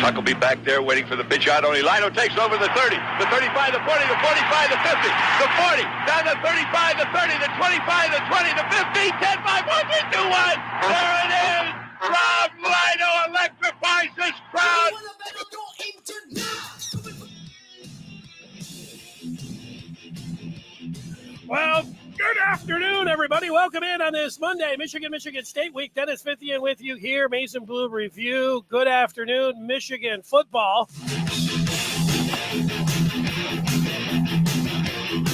Huckabee back there waiting for the pitch out only. Lino takes over the 30, the 35, the 40, the 45, the 50, the 40, down the 35, the 30, the 25, the 20, the 15, 10, 5, 4, 3, 2, 1. There it is. Rob Lino electrifies this crowd. Well, good afternoon, everybody. Welcome in on this Monday, Michigan State week. Dennis Fithian with you here, Mason Blue Review. Good afternoon, Michigan football.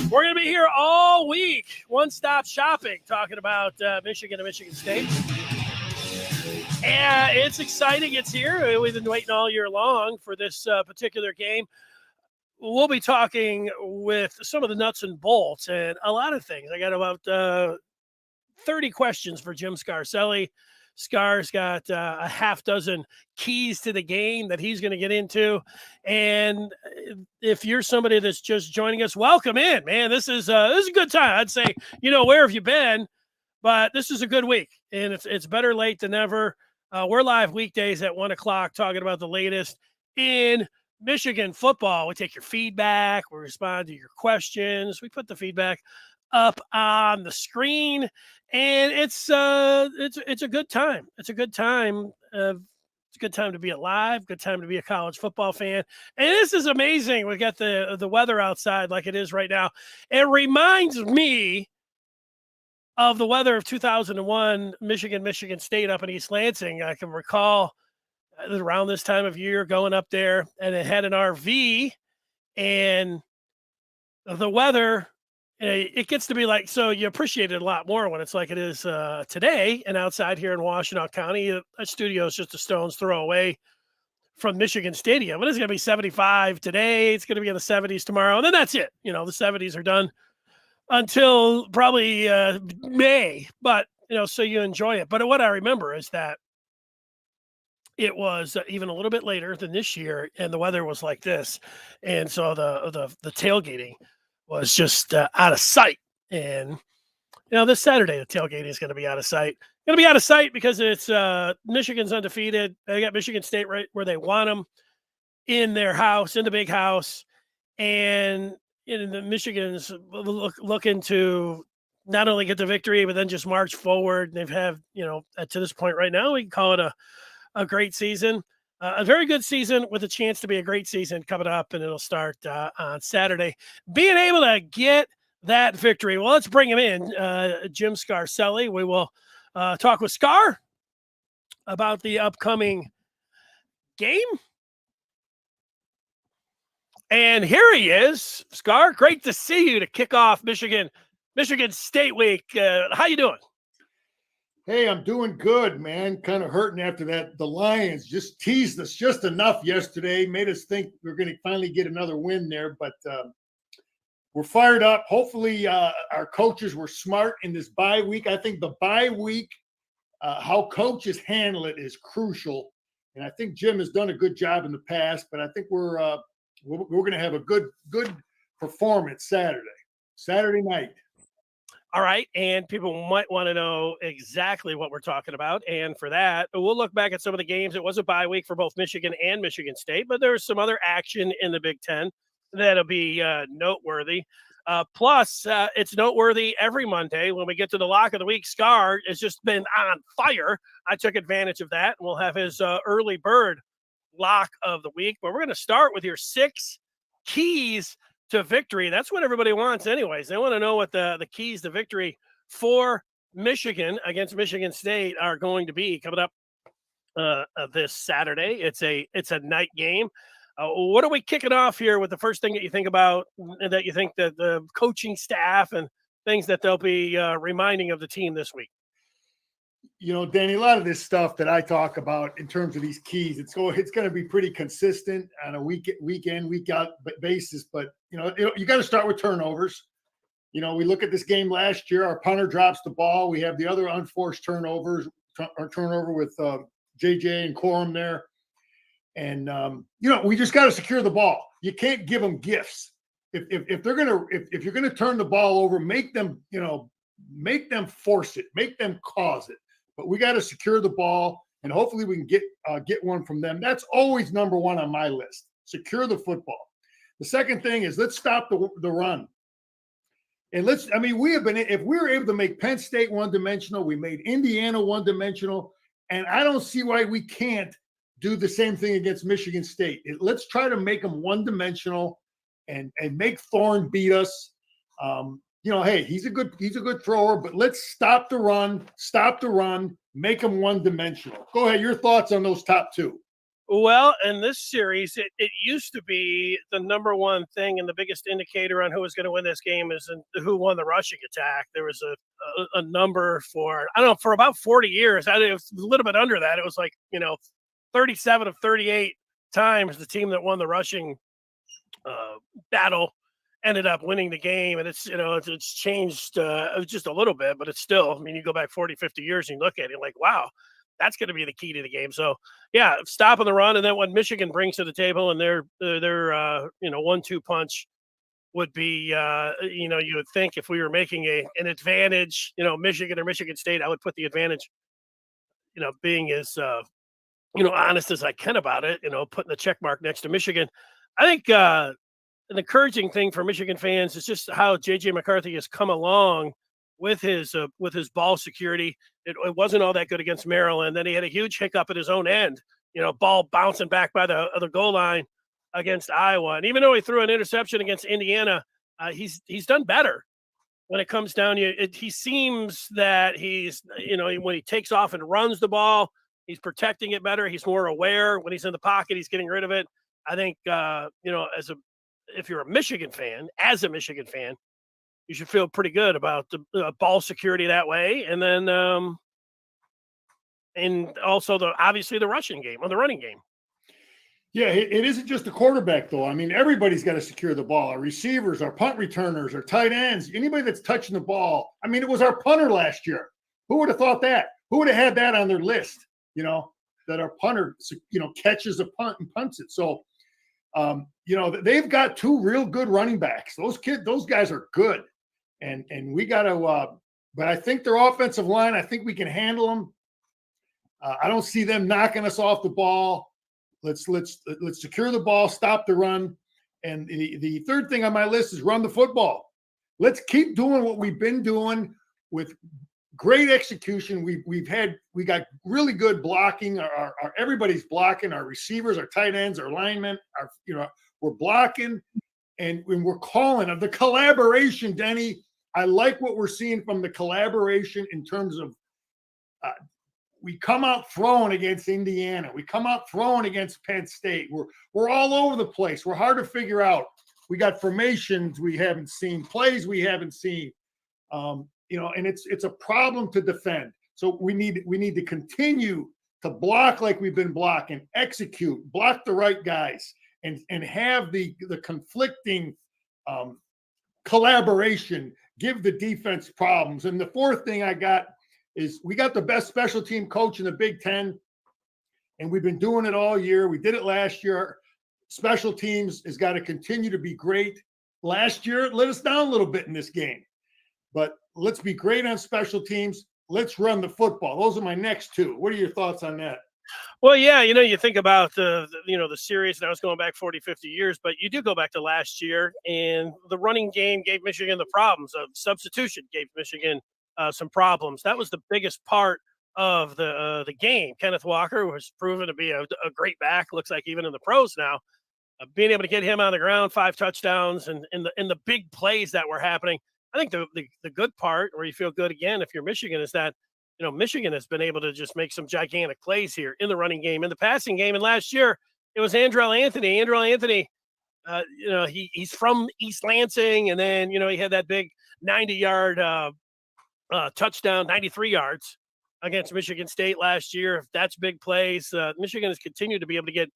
We're going to be here all week, one-stop shopping, talking about Michigan and Michigan State. And it's exciting. It's here. We've been waiting all year long for this particular game. We'll be talking with some of the nuts and bolts and a lot of things. I got about 30 questions for Jim Scarcelli. Scar's got a half dozen keys to the game that he's going to get into. And if you're somebody that's just joining us, welcome in, man. This is a good time. I'd say, where have you been? But this is a good week, and it's better late than never. We're live weekdays at 1 o'clock talking about the latest in Michigan football. We take your feedback. We respond to your questions. We put the feedback up on the screen, and it's a good time. It's a good time. It's a good time to be alive. Good time to be a college football fan. And this is amazing. We got the weather outside like it is right now. It reminds me of the weather of 2001, Michigan State up in East Lansing. I can recall around this time of year going up there, and it had an RV, and the weather, it gets to be like, so you appreciate it a lot more when it's like it is today. And outside here in Washtenaw County, a studio is just a stone's throw away from Michigan Stadium. And it's going to be 75 today. It's going to be in the 70s tomorrow. And then that's it. The 70s are done until probably May. But, so you enjoy it. But what I remember is that it was even a little bit later than this year, and the weather was like this. And so the tailgating was just out of sight. And, this Saturday, the tailgating is going to be out of sight. Going to be out of sight because it's Michigan's undefeated. They got Michigan State right where they want them in their house, in the big house. And the Michigan's looking to not only get the victory, but then just march forward. They've had, to this point right now, we can call it a great season, a very good season with a chance to be a great season coming up, and it'll start on Saturday. Being able to get that victory. Well, let's bring him in, Jim Scarcelli. We will talk with Scar about the upcoming game. And here he is, Scar. Great to see you to kick off Michigan State week. How you doing? Hey, I'm doing good, man. Kind of hurting after that. The Lions just teased us just enough yesterday, made us think we're going to finally get another win there. But we're fired up. Hopefully, our coaches were smart in this bye week. I think the bye week, how coaches handle it is crucial. And I think Jim has done a good job in the past. But I think we're going to have a good performance Saturday night. All right, and people might want to know exactly what we're talking about. And for that, we'll look back at some of the games. It was a bye week for both Michigan and Michigan State, but there was some other action in the Big Ten that'll be noteworthy. Plus, it's noteworthy every Monday when we get to the lock of the week. Scar has just been on fire. I took advantage of that. We'll have his early bird lock of the week. But we're going to start with your 6 keys to victory. That's what everybody wants anyways. They want to know what the keys to victory for Michigan against Michigan State are going to be coming up this Saturday. It's a night game. What are we kicking off here with the first thing that you think about, that you think that the coaching staff and things that they'll be reminding of the team this week? Danny, a lot of this stuff that I talk about in terms of these keys, it's going to be pretty consistent on a week in, week out basis. But, you got to start with turnovers. We look at this game last year, our punter drops the ball. We have the other unforced turnovers, our turnover with JJ and Corum there. And, we just got to secure the ball. You can't give them gifts. If you're going to turn the ball over, make them force it, make them cause it. But we got to secure the ball and hopefully we can get one from them. That's always number one on my list. Secure the football. The second thing is let's stop the run. And we have been, if we were able to make Penn State one-dimensional, we made Indiana one-dimensional, and I don't see why we can't do the same thing against Michigan State. Let's try to make them one-dimensional and make Thorne beat us. Hey, he's a good thrower, but let's stop the run, make him one-dimensional. Go ahead, your thoughts on those top two. Well, in this series, it used to be the number one thing and the biggest indicator on who was going to win this game is who won the rushing attack. There was a number for about 40 years. It was a little bit under that. It was like, 37 of 38 times the team that won the rushing battle ended up winning the game. And it's changed just a little bit, but it's still, you go back 40, 50 years and you look at it like, wow, that's going to be the key to the game. So, yeah, stopping the run, and then what Michigan brings to the table and their 1-2 punch would be, you would think if we were making an advantage, Michigan or Michigan State, I would put the advantage, being as, honest as I can about it, putting the check mark next to Michigan. I think an encouraging thing for Michigan fans is just how J.J. McCarthy has come along with his ball security. It wasn't all that good against Maryland. Then he had a huge hiccup at his own end, ball bouncing back by the goal line against Iowa. And even though he threw an interception against Indiana, he's done better when it comes down. He seems that he's, when he takes off and runs the ball, he's protecting it better. He's more aware when he's in the pocket. He's getting rid of it. I think, if you're a Michigan fan, you should feel pretty good about the ball security that way. And then, and also obviously the rushing game or the running game. Yeah, it isn't just the quarterback though. Everybody's got to secure the ball. Our receivers, our punt returners, our tight ends, anybody that's touching the ball. It was our punter last year. Who would have thought that? Who would have had that on their list? That our punter, catches a punt and punts it. So, they've got two real good running backs. Those guys are good. And we got to, but I think their offensive line, I think we can handle them. I don't see them knocking us off the ball. Let's secure the ball, stop the run. And the third thing on my list is run the football. Let's keep doing what we've been doing with great execution. We got really good blocking. Our everybody's blocking. Our receivers, our tight ends, our linemen, we're blocking, and we're calling of the collaboration, Denny. I like what we're seeing from the collaboration in terms of we come out throwing against Indiana. We come out throwing against Penn State. We're all over the place. We're hard to figure out. We got formations we haven't seen, plays we haven't seen. And it's a problem to defend. So we need to continue to block like we've been blocking, execute, block the right guys, and have the conflicting collaboration, give the defense problems. And the fourth thing I got is we got the best special team coach in the Big Ten, and we've been doing it all year. We did it last year. Special teams has got to continue to be great. Last year, it let us down a little bit in this game. But let's be great on special teams. Let's run the football. Those are my next two. What are your thoughts on that? Well, yeah, you think about the series, and I was going back 40, 50 years, but you do go back to last year, and the running game gave Michigan the problems. Of substitution gave Michigan some problems. That was the biggest part of the game. Kenneth Walker was proven to be a great back. Looks like even in the pros now, being able to get him on the ground, 5 touchdowns, and in the big plays that were happening. I think the good part, where you feel good again if you're Michigan, is that Michigan has been able to just make some gigantic plays here in the running game, in the passing game. And last year it was Andrell Anthony. He's from East Lansing, and then he had that big 90-yard touchdown, 93 yards against Michigan State last year. That's big plays. Michigan has continued to be able to get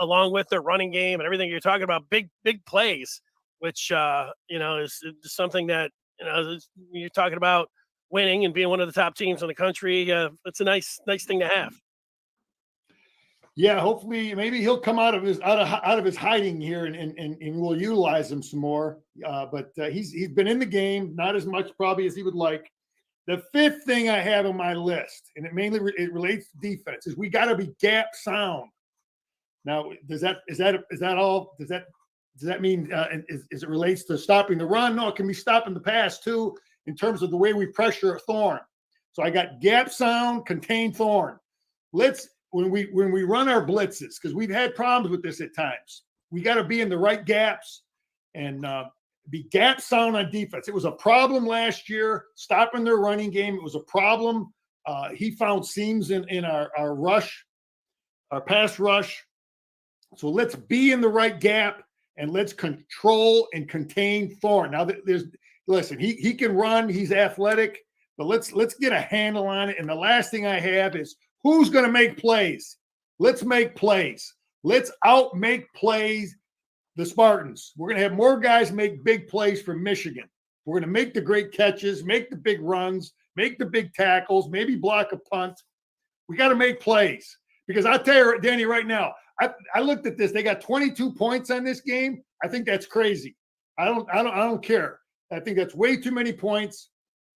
along with their running game and everything you're talking about, big plays, which is something that you're talking about winning and being one of the top teams in the country. It's a nice thing to have. Yeah, hopefully, maybe he'll come out of his hiding here, and we'll utilize him some more. But he's been in the game, not as much probably as he would like. The fifth thing I have on my list, and it mainly relates to defense, is we got to be gap sound. Now, does that mean is it relates to stopping the run? No, it can be stopping the pass too, in terms of the way we pressure Thorne. So I got gap sound, contain Thorne. When we run our blitzes, because we've had problems with this at times, we got to be in the right gaps and be gap sound on defense. It was a problem last year, stopping their running game. It was a problem. He found seams in our rush, our pass rush. So let's be in the right gap and let's control and contain Thorne. Now, listen, he can run. He's athletic, but let's get a handle on it. And the last thing I have is who's going to make plays. Let's make plays. Let's out-make plays the Spartans. We're going to have more guys make big plays for Michigan. We're going to make the great catches, make the big runs, make the big tackles, maybe block a punt. We got to make plays. Because I'll tell you, Danny, right now, I looked at this. They got 22 points on this game. I think that's crazy. I don't care. I think that's way too many points.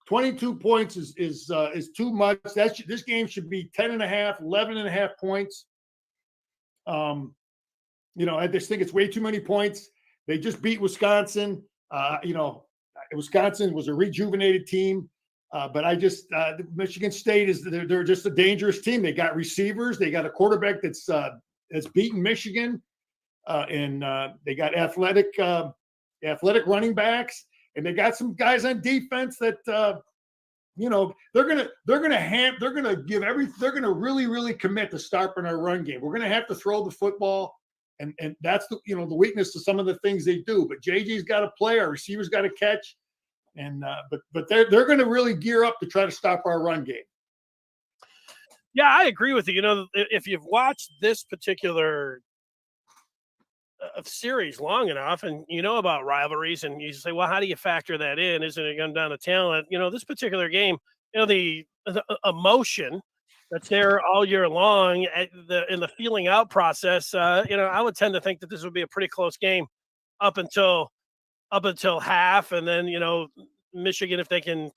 22 points is too much. This game should be 10.5, 11.5 points. I just think it's way too many points. They just beat Wisconsin. Wisconsin was a rejuvenated team. But Michigan State they're just a dangerous team. They got receivers. They got a quarterback that's beaten Michigan, and they got athletic running backs, and they got some guys on defense that they're gonna really commit to stopping our run game. We're gonna have to throw the football, and that's the weakness to some of the things they do. But JJ's got to play. Our receivers got to catch. And but they're going to really gear up to try to stop our run game. Yeah, I agree with you. If you've watched this particular series long enough, and you know about rivalries, and you say, well, how do you factor that in? Isn't it going down to talent? This particular game, the emotion that's there all year long in the feeling out process. I would tend to think that this would be a pretty close game up until half, and then Michigan, if they can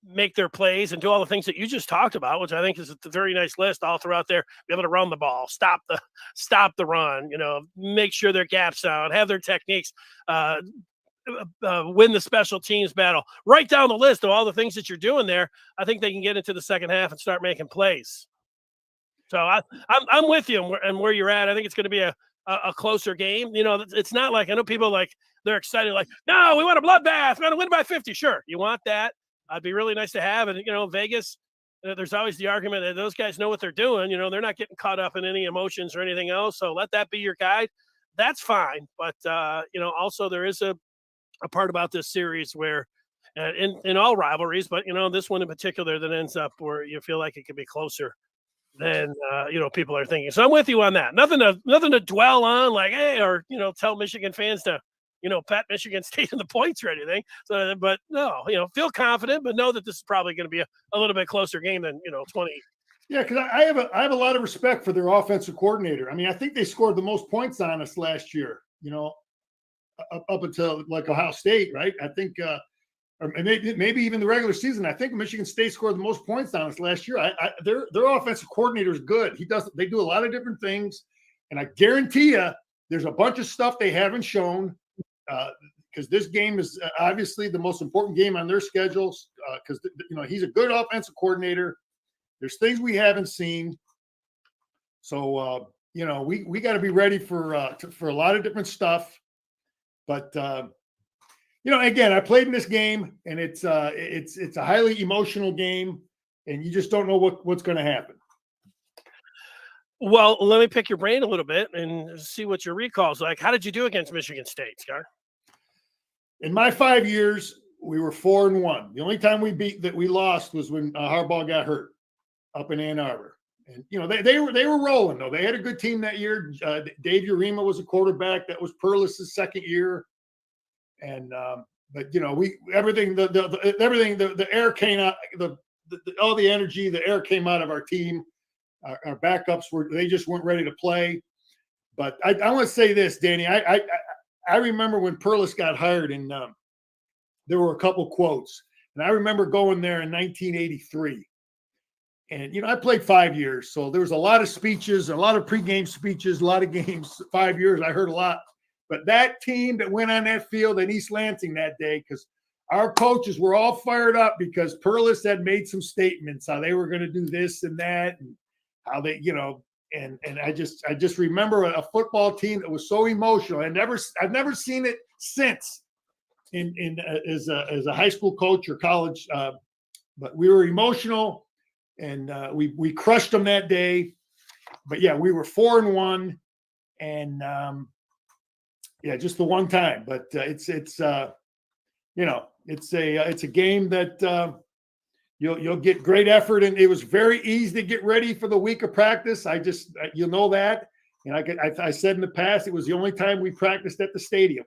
make their plays and do all the things that you just talked about, which I think is a very nice list all throughout there, be able to run the ball, stop the run, make sure their gaps out, have their techniques, win the special teams battle, write down the list of all the things that you're doing there. I think they can get into the second half and start making plays. So I'm with you and where you're at. I think it's going to be a closer game. It's not like, I know people they're excited, no, we want a bloodbath. We want to win by 50. Sure, you want that. It'd be really nice to have. And, Vegas, there's always the argument that those guys know what they're doing. They're not getting caught up in any emotions or anything else. So let that be your guide. That's fine. But, also there is a part about this series where in all rivalries, but, this one in particular that ends up where you feel like it could be closer than people are thinking. So I'm with you on that. Nothing to dwell on, hey, or tell Michigan fans to pat Michigan State in the points or anything. So, but no, feel confident, but know that this is probably going to be a little bit closer game than 20. Yeah, because I have a lot of respect for their offensive coordinator. I mean, I think they scored the most points on us last year. Up until Ohio State, right? I think. Or maybe even the regular season. I think Michigan State scored the most points on us last year. Their offensive coordinator is good. They do a lot of different things, and I guarantee you, there's a bunch of stuff they haven't shown because this game is obviously the most important game on their schedules. Because he's a good offensive coordinator. There's things we haven't seen, so we got to be ready for a lot of different stuff, but. Again, I played in this game, and it's a highly emotional game, and you just don't know what's going to happen. Well, let me pick your brain a little bit and see what your recall's like. How did you do against Michigan State, Scar? In my 5 years, we were 4-1. The only time we lost was when Harbaugh got hurt up in Ann Arbor. And they were rolling though. They had a good team that year. Dave Urema was a quarterback. That was Perlis' second year. And but everything the air came out, all the energy, the air came out of our team. Our backups they just weren't ready to play. But I want to say this, Danny. I remember when Perlis got hired, and there were a couple quotes. And I remember going there in 1983. And, I played 5 years. So there was a lot of speeches, a lot of pregame speeches, a lot of games. 5 years, I heard a lot. But that team that went on that field in East Lansing that day, because our coaches were all fired up because Perlis had made some statements, how they were going to do this and that, and how they, and I just remember a football team that was so emotional. I've never seen it since as a high school coach or college, but we were emotional, and we crushed them that day. But yeah, we were 4-1, and just the one time. But it's a game that you'll get great effort, and it was very easy to get ready for the week of practice. You'll know that. And I said in the past, it was the only time we practiced at the stadium.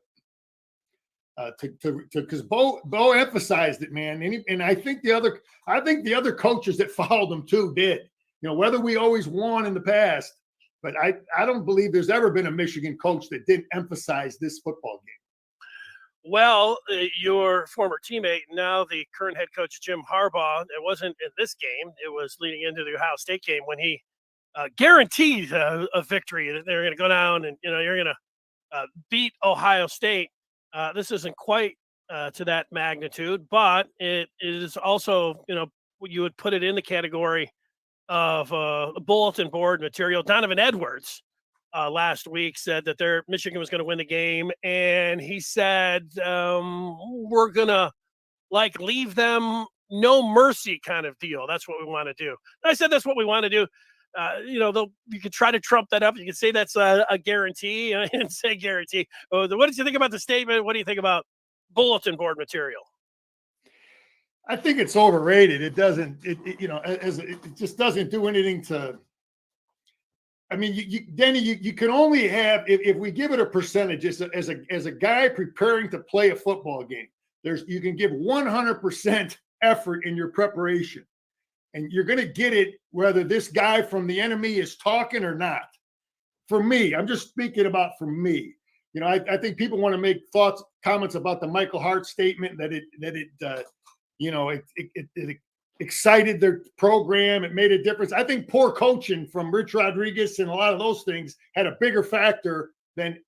Because Bo emphasized it, man, and I think the other coaches that followed them too did. Whether we always won in the past, but I don't believe there's ever been a Michigan coach that didn't emphasize this football game. Well, your former teammate, now the current head coach, Jim Harbaugh, it wasn't in this game. It was leading into the Ohio State game when he guaranteed a victory, that they're going to go down and, you're going to beat Ohio State. This isn't quite to that magnitude, but it is also, you would put it in the category of bulletin board material. Donovan Edwards last week said that Michigan was going to win the game, and he said we're going to leave them no mercy kind of deal. That's what we want to do. And I said that's what we want to do. You could try to trump that up. You could say that's a guarantee. I didn't say guarantee. What did you think about the statement? What do you think about bulletin board material? I think it's overrated. It doesn't. It just doesn't do anything to. I mean, Denny, you can only have if we give it a percentage as a guy preparing to play a football game. You can give 100% effort in your preparation, and you're going to get it whether this guy from the enemy is talking or not. For me, I'm just speaking about for me. I think people want to make comments about the Michael Hart statement that it excited their program. It made a difference. I think poor coaching from Rich Rodriguez and a lot of those things had a bigger factor than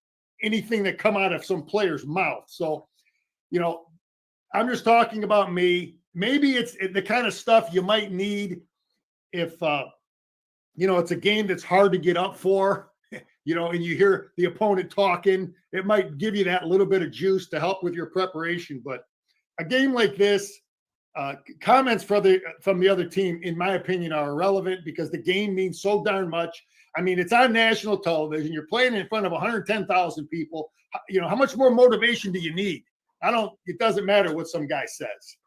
anything that come out of some player's mouth. So, I'm just talking about me. Maybe it's the kind of stuff you might need if, it's a game that's hard to get up for, and you hear the opponent talking. It might give you that little bit of juice to help with your preparation. But a game like this, comments from the other team, in my opinion, are irrelevant because the game means so darn much. I mean, it's on national television. You're playing in front of 110,000 people. How much more motivation do you need? It doesn't matter what some guy says.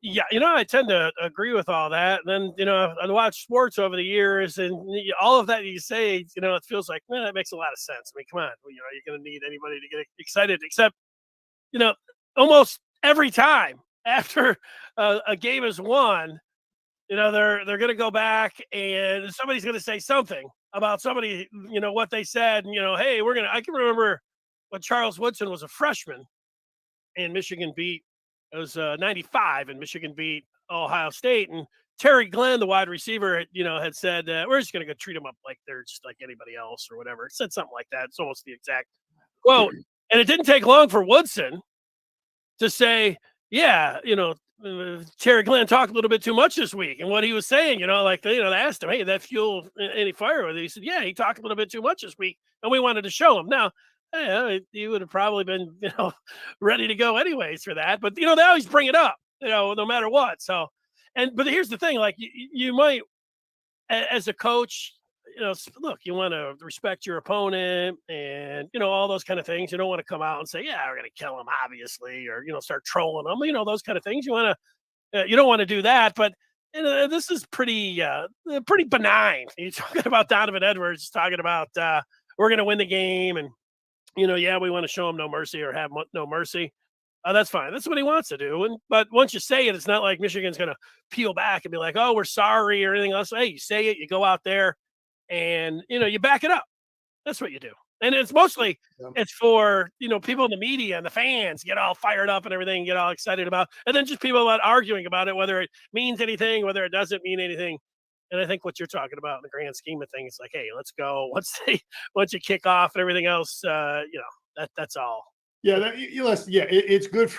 Yeah, I tend to agree with all that. And then, I watched sports over the years, and all of that you say, it feels like, man, that makes a lot of sense. I mean, come on, you're going to need anybody to get excited, except, almost every time after a game is won, they're going to go back and somebody's going to say something about somebody, what they said. And, hey, I can remember when Charles Woodson was a freshman and Michigan beat, it was 95, and Michigan beat Ohio State. And Terry Glenn, the wide receiver, had said, we're just going to go treat them up like they're just like anybody else or whatever. It said something like that. It's almost the exact quote. And it didn't take long for Woodson to say, yeah, Terry Glenn talked a little bit too much this week. And what he was saying, they asked him, hey, that fuel any fire with it? He said, yeah, he talked a little bit too much this week, and we wanted to show him. Now, he would have probably been, ready to go anyways for that. But, they always bring it up, no matter what. So, but here's the thing, you might, as a coach, look, you want to respect your opponent and, all those kind of things. You don't want to come out and say, yeah, we're going to kill him, obviously, or, start trolling them, those kind of things. You don't want to do that. But this is pretty benign. You're talking about Donovan Edwards, talking about we're going to win the game. And, yeah, we want to show him no mercy or have no mercy. That's fine. That's what he wants to do. But once you say it, it's not like Michigan's going to peel back and be like, oh, we're sorry or anything else. Hey, you say it, you go out there, and, you back it up. That's what you do. And it's mostly Yeah. it's for, people in the media and the fans get all fired up and everything, get all excited about, and then just people arguing about it, whether it means anything, whether it doesn't mean anything. And I think what you're talking about in the grand scheme of things, like, hey, let's go. Once you kick off and everything else, that's all. Yeah, it's good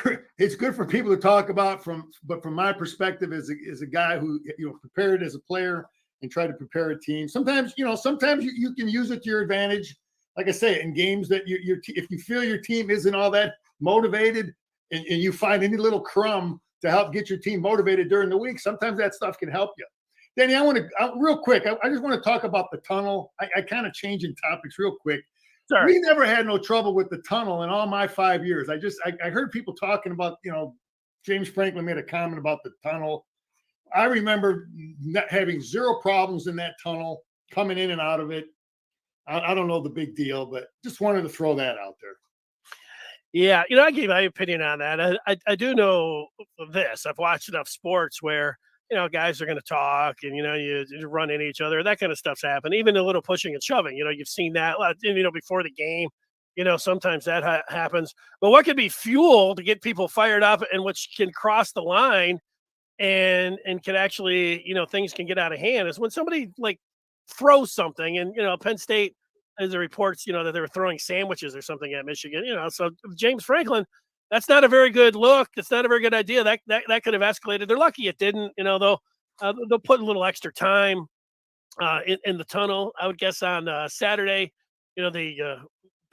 for people to talk about but from my perspective as a guy who prepared as a player and tried to prepare a team. Sometimes you can use it to your advantage. Like I say, in games that if you feel your team isn't all that motivated and you find any little crumb to help get your team motivated during the week, sometimes that stuff can help you. Danny, I want to real quick. I just want to talk about the tunnel. I kind of changing topics real quick. Sorry. We never had no trouble with the tunnel in all my 5 years. I heard people talking about, James Franklin made a comment about the tunnel. I remember not having zero problems in that tunnel, coming in and out of it. I don't know the big deal, but just wanted to throw that out there. Yeah, I gave my opinion on that. I do know this. I've watched enough sports where, guys are going to talk and, you run into each other. That kind of stuff's happened. Even a little pushing and shoving, you've seen that, before the game, sometimes that happens. But what could be fuel to get people fired up and which can cross the line and can actually, things can get out of hand is when somebody like throws something. And, Penn State, as the reports, that they were throwing sandwiches or something at Michigan, so James Franklin, that's not a very good look. It's not a very good idea. That could have escalated. They're lucky it didn't. They'll put a little extra time in the tunnel. I would guess on Saturday. The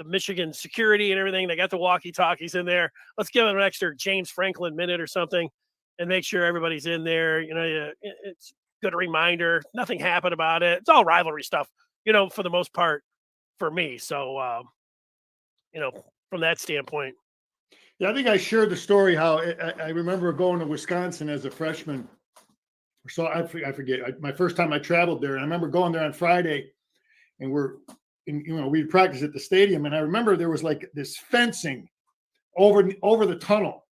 Michigan security and everything. They got the walkie-talkies in there. Let's give them an extra James Franklin minute or something, and make sure everybody's in there. It's a good reminder. Nothing happened about it. It's all rivalry stuff. For the most part, for me. So, from that standpoint. Yeah, I think I shared the story how I remember going to Wisconsin as a freshman. So I forget my first time I traveled there. And I remember going there on Friday, and we'd practice at the stadium. And I remember there was like this fencing over the tunnel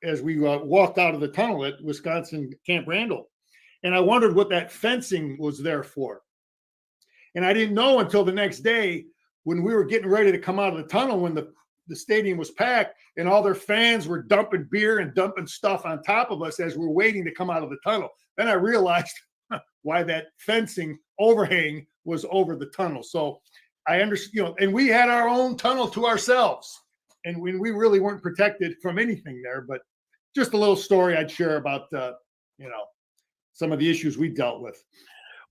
as we walked out of the tunnel at Wisconsin Camp Randall. And I wondered what that fencing was there for. And I didn't know until the next day when we were getting ready to come out of the tunnel, when the stadium was packed and all their fans were dumping beer and dumping stuff on top of us as we're waiting to come out of the tunnel. Then I realized why that fencing overhang was over the tunnel. So I understand, and we had our own tunnel to ourselves, and we really weren't protected from anything there. But just a little story I'd share about, some of the issues we dealt with.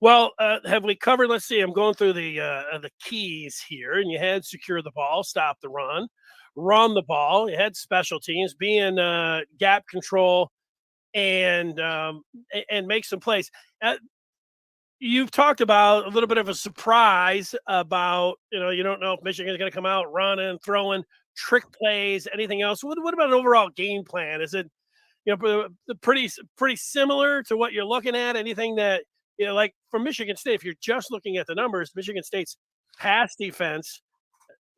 Well, have we covered? Let's see. I'm going through the keys here, and you had secure the ball, stop the run the ball. You had special teams, be in gap control, and make some plays. You've talked about a little bit of a surprise about you don't know if Michigan is going to come out running, throwing, trick plays, anything else. What about an overall game plan? Is it pretty similar to what you're looking at? Anything that like from Michigan State, if you're just looking at the numbers, Michigan State's pass defense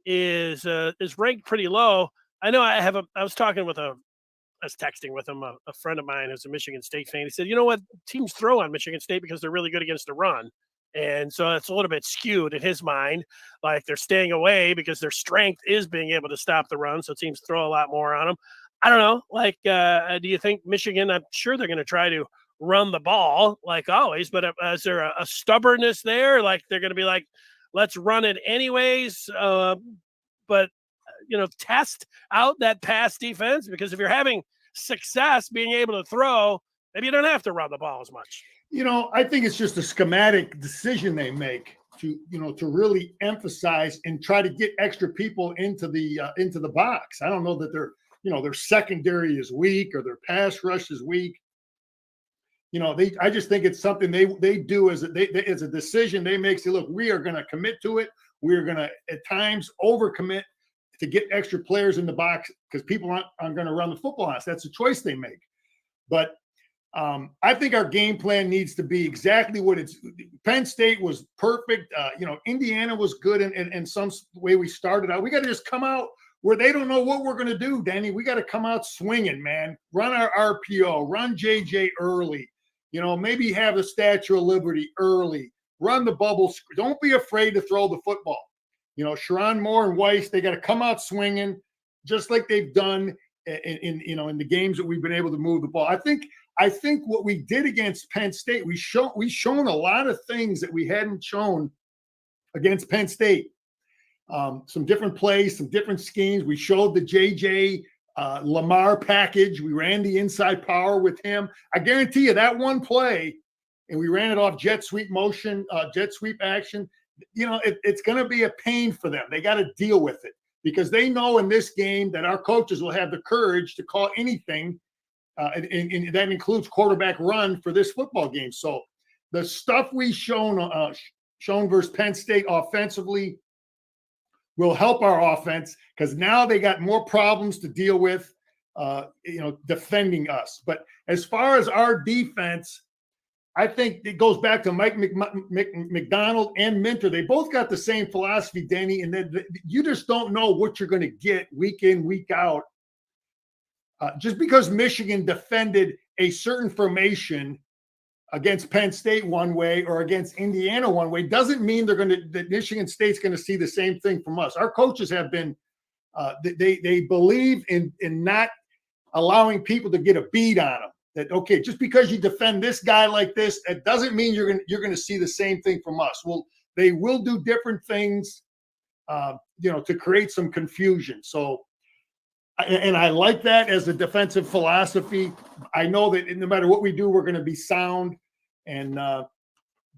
is ranked pretty low. I know I was texting with him, a friend of mine who's a Michigan State fan. He said, what, teams throw on Michigan State because they're really good against the run. And so it's a little bit skewed in his mind. Like they're staying away because their strength is being able to stop the run. So teams throw a lot more on them. I don't know. Like, do you think Michigan, I'm sure they're going to try to run the ball like always, but is there a stubbornness there? Like they're going to be like, let's run it anyways. But test out that pass defense, because if you're having success being able to throw, maybe you don't have to run the ball as much. I think it's just a schematic decision they make to really emphasize and try to get extra people into the box. I don't know that their secondary is weak or their pass rush is weak. I just think it's something they do as a decision they make. Say, look, we are going to commit to it. We're going to at times overcommit to get extra players in the box because people aren't going to run the football on us. That's a choice they make. But I think our game plan needs to be exactly what it's. Penn State was perfect. Indiana was good in some way we started out. We got to just come out where they don't know what we're going to do, Danny. We got to come out swinging, man. Run our RPO, run JJ early. Maybe have the Statue of Liberty early. Run the bubble. Don't be afraid to throw the football. Sharon Moore and Weiss, they got to come out swinging just like they've done in the games that we've been able to move the ball. I think what we did against Penn State, we shown a lot of things that we hadn't shown against Penn State. Some different plays, some different schemes. We showed the JJ Lamar package. We ran the inside power with him. I guarantee you that one play, and we ran it off jet sweep motion, jet sweep action. It's going to be a pain for them. They got to deal with it because they know in this game that our coaches will have the courage to call anything, and that includes quarterback run for this football game. So the stuff we shown versus Penn State offensively will help our offense because now they got more problems to deal with, defending us. But as far as our defense, I think it goes back to Mike McDonald and Minter. They both got the same philosophy, Denny, and then you just don't know what you're going to get week in, week out. Just because Michigan defended a certain formation against Penn State one way or against Indiana one way doesn't mean that Michigan State's going to see the same thing from us. Our coaches have been they believe in not allowing people to get a beat on them. That okay, just because you defend this guy like this, it doesn't mean you're going to see the same thing from us. Well, they will do different things, to create some confusion. So, and I like that as a defensive philosophy. I know that no matter what we do, we're going to be sound. And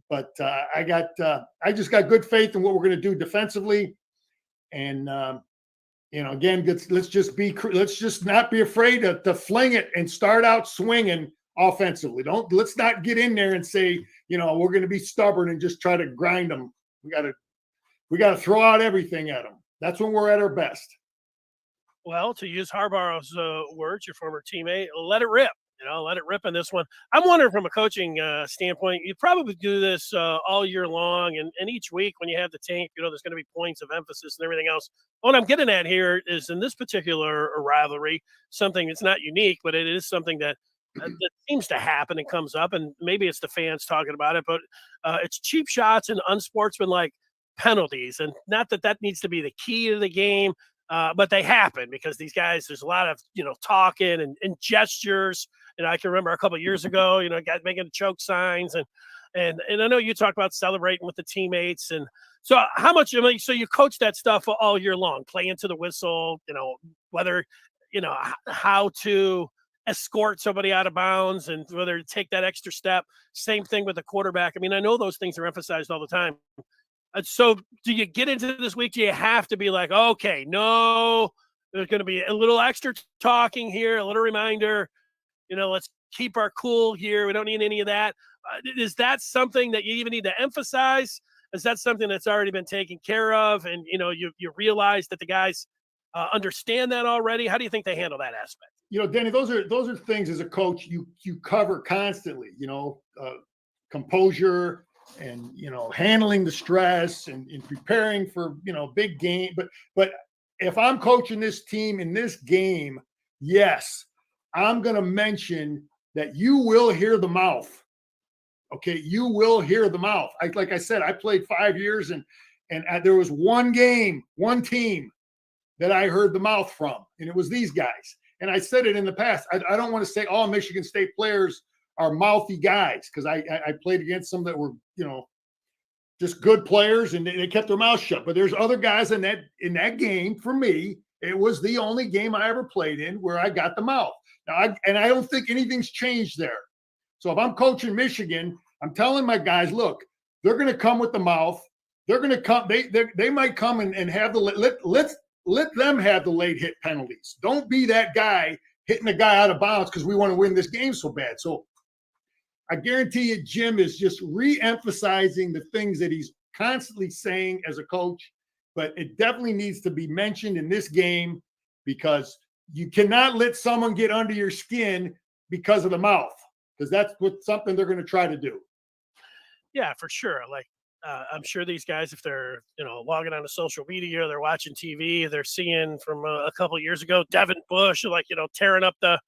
but I just got good faith in what we're going to do defensively. And again, let's just not be afraid to fling it and start out swinging offensively. Let's not get in there and say, we're going to be stubborn and just try to grind them. We got to throw out everything at them. That's when we're at our best. Well, to use Harbaugh's words, your former teammate, let it rip. Let it rip in this one. I'm wondering from a coaching standpoint, you probably do this all year long, and each week when you have the tape, there's going to be points of emphasis and everything else. What I'm getting at here is in this particular rivalry, something that's not unique, but it is something that seems to happen and comes up, and maybe it's the fans talking about it, but it's cheap shots and unsportsmanlike penalties, and not that needs to be the key to the game. But they happen because these guys, there's a lot of, talking and gestures. I can remember a couple of years ago, guys making the choke signs and I know you talk about celebrating with the teammates. And so how much, so you coach that stuff all year long, play into the whistle, whether, how to escort somebody out of bounds and whether to take that extra step. Same thing with the quarterback. I know those things are emphasized all the time. So do you get into this week? Do you have to be like, okay, no, there's going to be a little extra talking here, a little reminder, let's keep our cool here. We don't need any of that. Is that something that you even need to emphasize? Is that something that's already been taken care of? And, you realize that the guys understand that already? How do you think they handle that aspect? Danny, those are things as a coach you cover constantly, composure, and handling the stress and preparing for big game. But if I'm coaching this team in this game, yes, I'm going to mention that you will hear the mouth. Okay, you will hear the mouth. Like I said, I played 5 years and there was one team that I heard the mouth from, and it was these guys. And I said it in the past. I don't want to say all Michigan State players are mouthy guys because I played against some that were just good players and they kept their mouth shut. But there's other guys in that game. For me, it was the only game I ever played in where I got the mouth. Now, I don't think anything's changed there. So if I'm coaching Michigan, I'm telling my guys, look, they're going to come with the mouth. They're going to come. They might come and have let them have the late hit penalties. Don't be that guy hitting a guy out of bounds because we want to win this game so bad. So I guarantee you, Jim is just re-emphasizing the things that he's constantly saying as a coach, but it definitely needs to be mentioned in this game because you cannot let someone get under your skin because of the mouth, because that's something they're going to try to do. Yeah, for sure. Like, I'm sure these guys, if they're, logging on to social media, they're watching TV, they're seeing from a couple of years ago, Devin Bush, tearing up the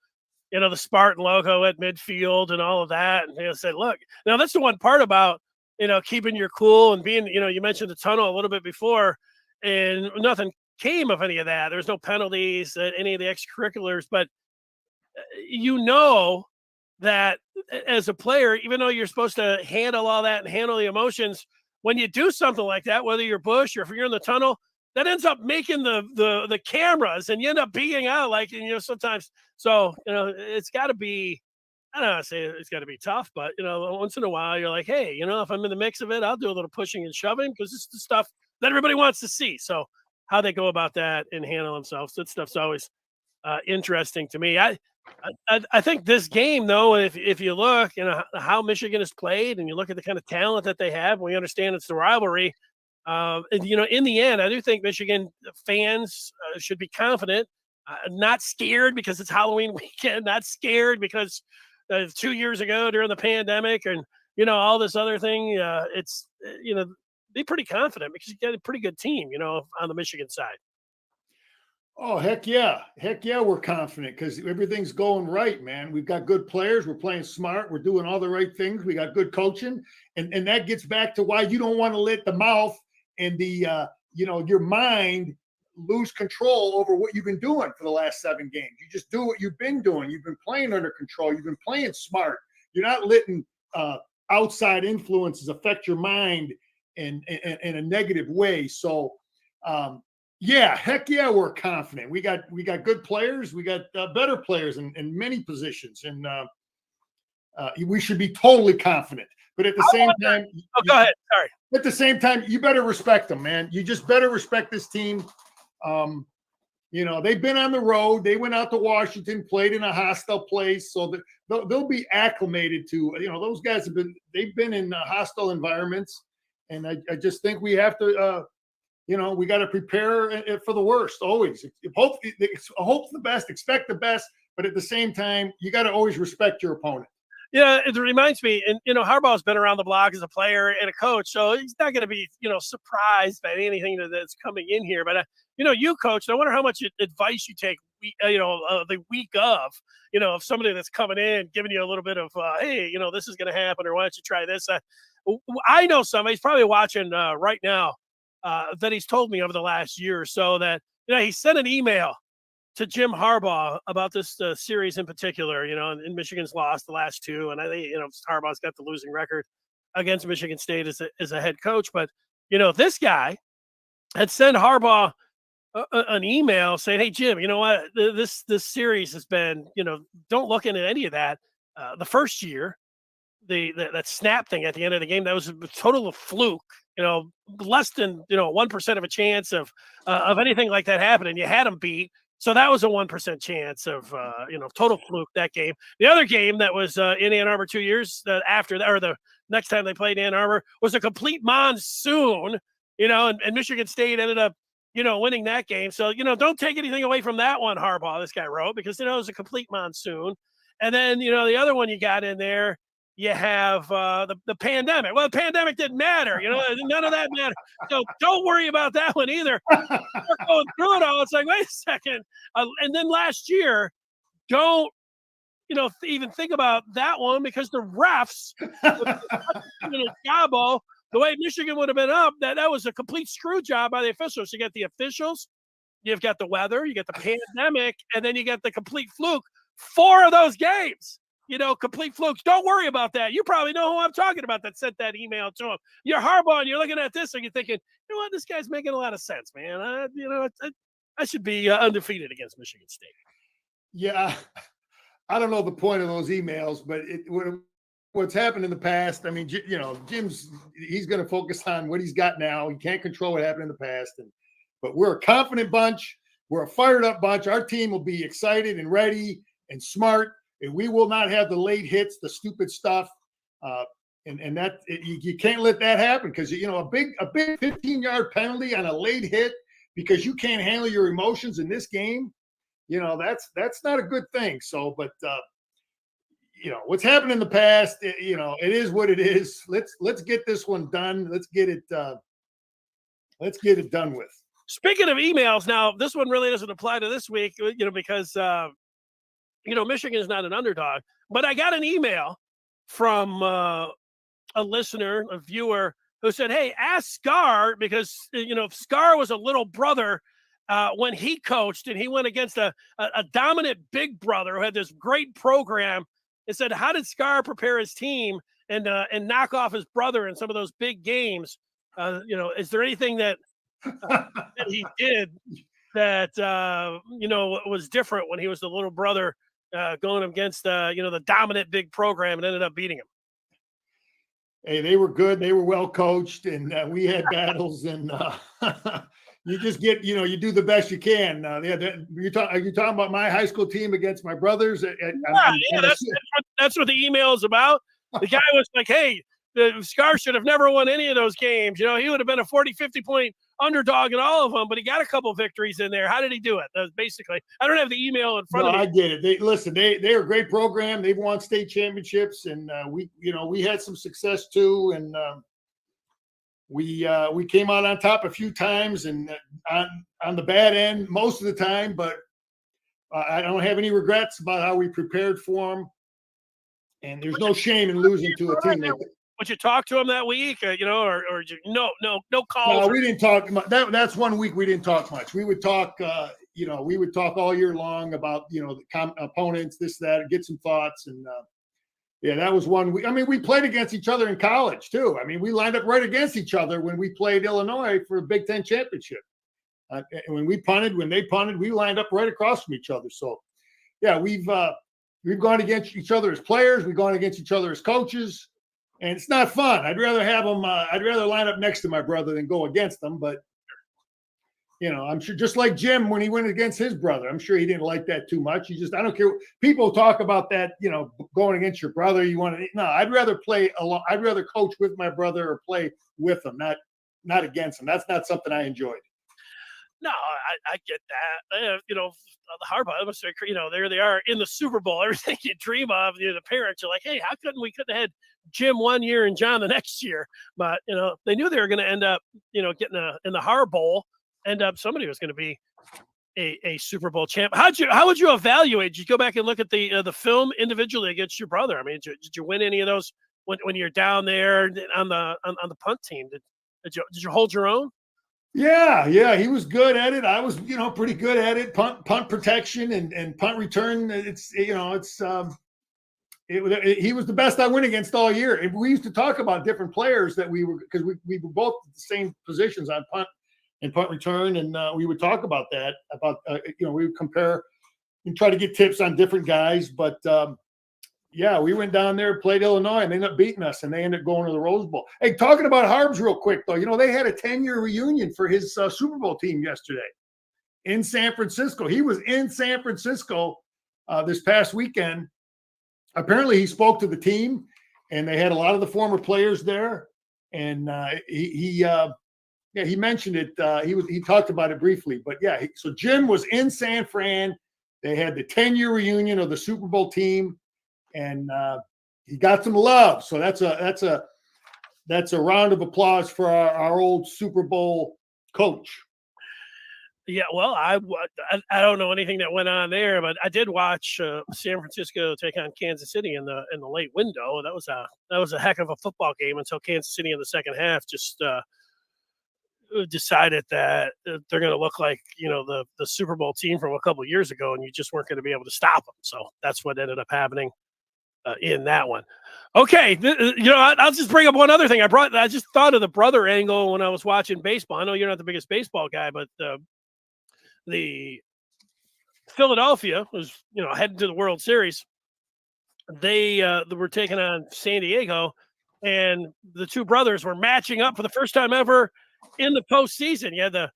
Spartan logo at midfield and all of that. And they said, look, now that's the one part about, keeping your cool and being, you mentioned the tunnel a little bit before. and nothing came of any of that. There's no penalties, any of the extracurriculars, but that as a player, even though you're supposed to handle all that and handle the emotions, when you do something like that, whether you're Bush or if you're in the tunnel, that ends up making the cameras, and you end up being out sometimes. So it's got to be. I don't want to say it's got to be tough, but once in a while you're like, hey, if I'm in the mix of it, I'll do a little pushing and shoving because it's the stuff that everybody wants to see. So how they go about that and handle themselves, that stuff's always interesting to me. I think this game, though, if you look, how Michigan has played, and you look at the kind of talent that they have, we understand it's the rivalry. In the end, I do think Michigan fans should be confident, not scared because it's Halloween weekend, not scared because 2 years ago during the pandemic and all this other thing. It's be pretty confident because you got a pretty good team, on the Michigan side. Oh, heck yeah. We're confident because everything's going right, man. We've got good players. We're playing smart. We're doing all the right things. We got good coaching. And that gets back to why you don't want to let the mouth and the, your mind lose control over what you've been doing for the last 7 games. You just do what you've been doing. You've been playing under control. You've been playing smart. You're not letting outside influences affect your mind in a negative way. So, yeah, heck yeah, we're confident. We got good players. We got better players in many positions, and we should be totally confident. But at the same time, go ahead. Sorry. At the same time, you better respect them, man. You just better respect this team. They've been on the road. They went out to Washington, played in a hostile place, so they'll be acclimated to. Those guys they've been in hostile environments, and I just think we have to. We got to prepare for the worst always. Hope the best, expect the best, but at the same time, you got to always respect your opponent. Yeah, it reminds me, and Harbaugh's been around the block as a player and a coach, so he's not going to be surprised by anything that's coming in here. But you coach, I wonder how much advice you take. The week of somebody that's coming in, giving you a little bit of hey, this is going to happen, or why don't you try this? I know somebody's probably watching right now. That he's told me over the last year or so that he sent an email to Jim Harbaugh about this series in particular. And Michigan's lost the last 2, and I think Harbaugh's got the losing record against Michigan State as a head coach. But this guy had sent Harbaugh an email saying, "Hey Jim, you know what? This series has been don't look into any of that. The first year, that snap thing at the end of the game, that was a total fluke. Less than 1% of a chance of anything like that happening. You had them beat, so that was a 1% chance of total fluke that game. The other game that was in Ann Arbor 2 years after that, or the next time they played Ann Arbor, was a complete monsoon. And Michigan State ended up winning that game. So don't take anything away from that one, Harbaugh. This guy wrote, because it was a complete monsoon. And then the other one you got in there. You have the pandemic. Well, the pandemic didn't matter. None of that mattered. So don't worry about that one either. We're going through it all. It's like, wait a second. And then last year, don't even think about that one, because the refs, Gabo, the way Michigan would have been up, that was a complete screw job by the officials. You got the officials, you've got the weather, you got the pandemic, and then you got the complete fluke. 4 of those games. Complete flukes. Don't worry about that. You probably know who I'm talking about that sent that email to him. You're Harbaugh, and you're looking at this, and you're thinking, what? This guy's making a lot of sense, man. I should be undefeated against Michigan State. Yeah, I don't know the point of those emails, but what's happened in the past. I mean, he's going to focus on what he's got now. He can't control what happened in the past, but we're a confident bunch. We're a fired up bunch. Our team will be excited and ready and smart. And we will not have the late hits, the stupid stuff, and that you can't let that happen, because a big 15-yard penalty on a late hit because you can't handle your emotions in this game, that's not a good thing. So, but what's happened in the past, it is what it is. Let's get this one done. Let's get it done with. Speaking of emails, now this one really doesn't apply to this week, because. Michigan is not an underdog, but I got an email from a listener, a viewer, who said, hey, ask Scar, because, Scar was a little brother when he coached, and he went against a dominant big brother who had this great program, and said, how did Scar prepare his team and knock off his brother in some of those big games? Is there anything that he did that, was different when he was the little brother going against, the dominant big program and ended up beating him? Hey, they were good. They were well coached, and we had battles, and you just get, you do the best you can. Are you talking about my high school team against my brothers? That's what the email is about. The guy was like, hey, the Scar should have never won any of those games. He would have been a 40, 50-point underdog in all of them, but he got a couple victories in there. How did he do it? That was basically, I don't have the email in front of me. I get it. They're a great program. They've won state championships, and we had some success too. And we came out on top a few times, and on the bad end most of the time, but I don't have any regrets about how we prepared for them. And there's no shame in losing to a team like that. Would you talk to him that week, or no calls? No, we didn't talk much. That's 1 week we didn't talk much. We would talk, we would talk all year long about, the opponents, this, that, get some thoughts. And that was 1 week. I mean, we played against each other in college too. I mean, we lined up right against each other when we played Illinois for a Big Ten championship. When we punted, when they punted, we lined up right across from each other. So, we've gone against each other as players. We've gone against each other as coaches. And it's not fun. I'd rather have them. I'd rather line up next to my brother than go against them. But I'm sure, just like Jim when he went against his brother, I'm sure he didn't like that too much. I don't care. People talk about that. Going against your brother. No. I'd rather play along. I'd rather coach with my brother or play with him, not against him. That's not something I enjoyed. No, I get that. The Harbaugh, there they are in the Super Bowl. Everything you dream of, the parents are like, hey, how couldn't we have had Jim 1 year and John the next year? But, they knew they were going to end up, getting in the Harbaugh, somebody was going to be a Super Bowl champ. How would you evaluate? Did you go back and look at the film individually against your brother? I mean, did you win any of those when you're down there on the punt team? Did you hold your own? Yeah, he was good at it. I was, pretty good at it. Punt protection and punt return. He was the best I went against all year. And we used to talk about different players that because we were both the same positions on punt and punt return, and we would talk about that. We would compare and try to get tips on different guys. But we went down there, played Illinois, and they ended up beating us, and they ended up going to the Rose Bowl. Hey, talking about Harbs real quick, though, they had a 10-year reunion for his Super Bowl team yesterday in San Francisco. He was in San Francisco this past weekend. Apparently, he spoke to the team, and they had a lot of the former players there. And he mentioned it. He talked about it briefly. But, so Jim was in San Fran. They had the 10-year reunion of the Super Bowl team. And he got some love, so that's a round of applause for our old Super Bowl coach. Yeah, well, I don't know anything that went on there, but I did watch San Francisco take on Kansas City in the late window. That was a heck of a football game until Kansas City in the second half just decided that they're going to look like the Super Bowl team from a couple of years ago, and you just weren't going to be able to stop them. So that's what ended up happening in that one. Okay, I'll just bring up one other thing. I just thought of the brother angle when I was watching baseball. I know you're not the biggest baseball guy, but the Philadelphia was heading to the World Series. They were taking on San Diego, and the two brothers were matching up for the first time ever in the postseason. You had the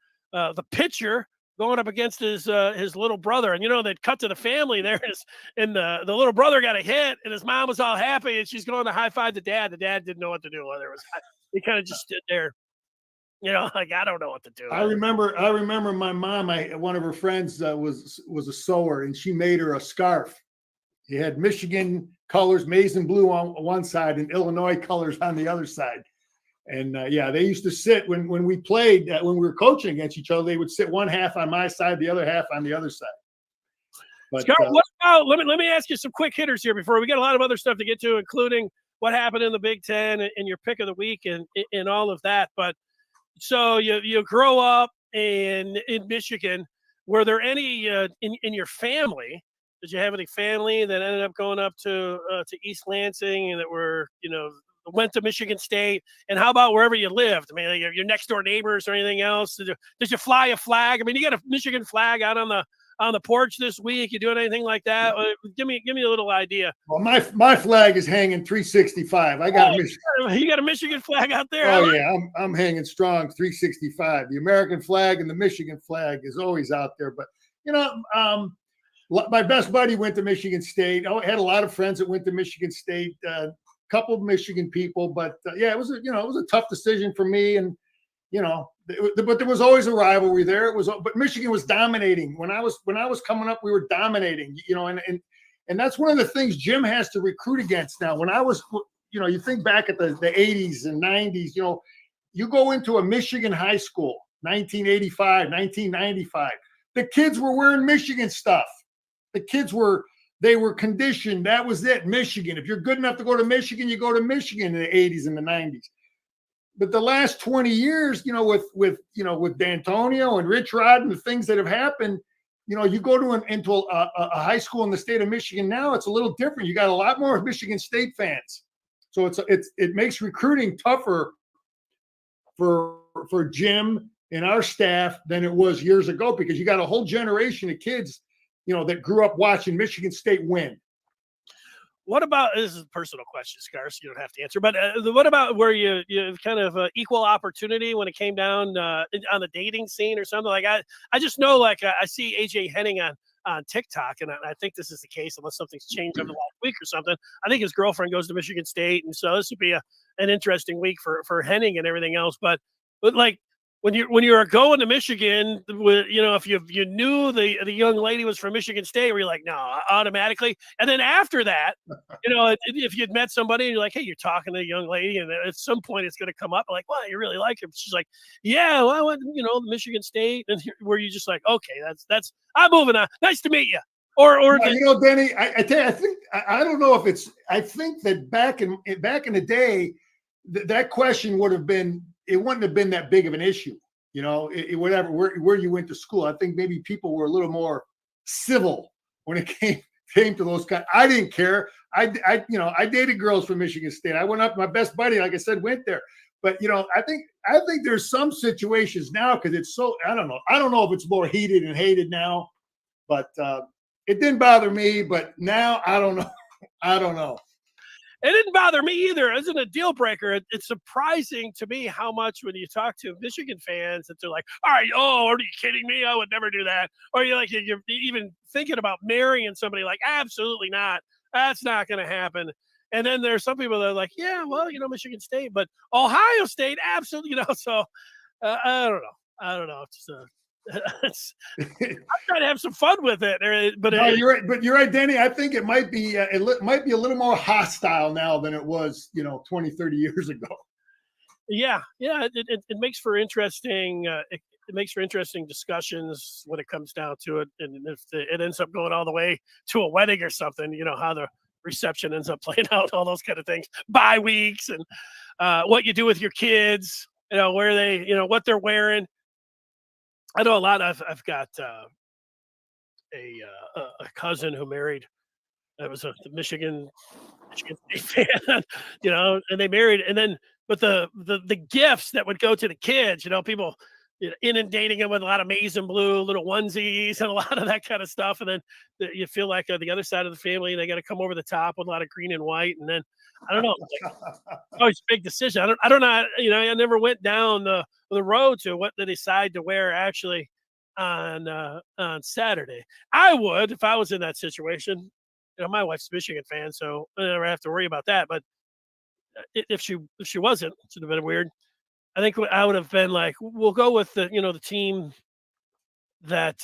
pitcher going up against his little brother, and they'd cut to the family there, and the little brother got a hit, and his mom was all happy, and she's going to high five the dad. The dad didn't know what to do. He kind of just stood there, like, I don't know what to do. I remember my mom. One of her friends was a sewer, and she made her a scarf. He had Michigan colors, maize and blue on one side, and Illinois colors on the other side. And they used to sit when we played, when we were coaching against each other, they would sit one half on my side, the other half on the other side. But Scott, what about, let me ask you some quick hitters here before we get a lot of other stuff to get to, including what happened in the Big Ten and your pick of the week and all of that. But so you grow up in Michigan. Were there any in your family? Did you have any family that ended up going up to East Lansing and that were went to Michigan State? And how about wherever you lived? I mean, like your next door neighbors or anything else? Did you fly a flag? I mean, you got a Michigan flag out on the porch this week. You doing anything like that? Give me a little idea. Well, my flag is hanging 365. I got you got a Michigan flag out there. Oh yeah, I'm hanging strong 365. The American flag and the Michigan flag is always out there. But my best buddy went to Michigan State. I had a lot of friends that went to Michigan State. Couple of Michigan people, but it was a tough decision for me, and but there was always a rivalry there. But Michigan was dominating when I was coming up. We were dominating, and that's one of the things Jim has to recruit against now. When I was, you think back at the 80s and 90s, you go into a Michigan high school, 1985, 1995. The kids were wearing Michigan stuff. They were conditioned. That was it. Michigan. If you're good enough to go to Michigan, you go to Michigan in the 80s and the 90s. But the last 20 years, with D'Antonio and Rich Rod and the things that have happened, you go into a high school in the state of Michigan now, it's a little different. You got a lot more Michigan State fans. So it makes recruiting tougher for Jim and our staff than it was years ago, because you got a whole generation of kids that grew up watching Michigan State win. What about, this is a personal question, Scarce, you don't have to answer, but what about where you kind of equal opportunity when it came down on the dating scene or something? Like I just know, like I see AJ Henning on TikTok, and I think this is the case unless something's changed over the last week or something. I think his girlfriend goes to Michigan State, and so this would be an interesting week for Henning and everything else. But like, when you were going to Michigan, if you knew the young lady was from Michigan State, were you like, no, automatically? And then after that, if you'd met somebody and you're like, hey, you're talking to a young lady, and at some point it's going to come up, like, well, you really like him. She's like, yeah, well, I went, Michigan State, and where you just like, okay, that's I'm moving on. Nice to meet you. Or Denny, I tell you, I think I don't know if it's. I think that back in the day, that question would have been. It wouldn't have been that big of an issue, whatever where you went to school. I think maybe people were a little more civil when it came to those kind. I didn't care. I dated girls from Michigan State. I went up. My best buddy, like I said, went there. But I think there's some situations now, because it's so. I don't know. I don't know if it's more heated and hated now, but it didn't bother me. But now I don't know. I don't know. It didn't bother me either. It isn't a deal breaker. It's surprising to me how much when you talk to Michigan fans that they're like, all right, oh, are you kidding me? I would never do that. Or you're even thinking about marrying somebody, like, absolutely not. That's not going to happen. And then there's some people that are like, yeah, well, Michigan State, but Ohio State, absolutely, so I don't know. I'm trying to have some fun with it, but no, you're right. But you're right, Danny. I think it might be a little more hostile now than it was, 20, 30 years ago. Yeah. It makes for interesting. It makes for interesting discussions when it comes down to it, and if it ends up going all the way to a wedding or something, how the reception ends up playing out, all those kind of things, bye weeks, and what you do with your kids, where they, what they're wearing. I know a lot. I've got a cousin who married. That was a Michigan State fan, and they married, and then but the gifts that would go to the kids, people inundating them with a lot of maize and blue little onesies and a lot of that kind of stuff, and then you feel like the other side of the family, they got to come over the top with a lot of green and white, and then I don't know, always a big decision. I don't know, I never went down the road to what they decide to wear actually on Saturday. I would, if I was in that situation. My wife's a Michigan fan, so I never have to worry about that. But if she wasn't, it would have been weird. I think I would have been like, we'll go with the team that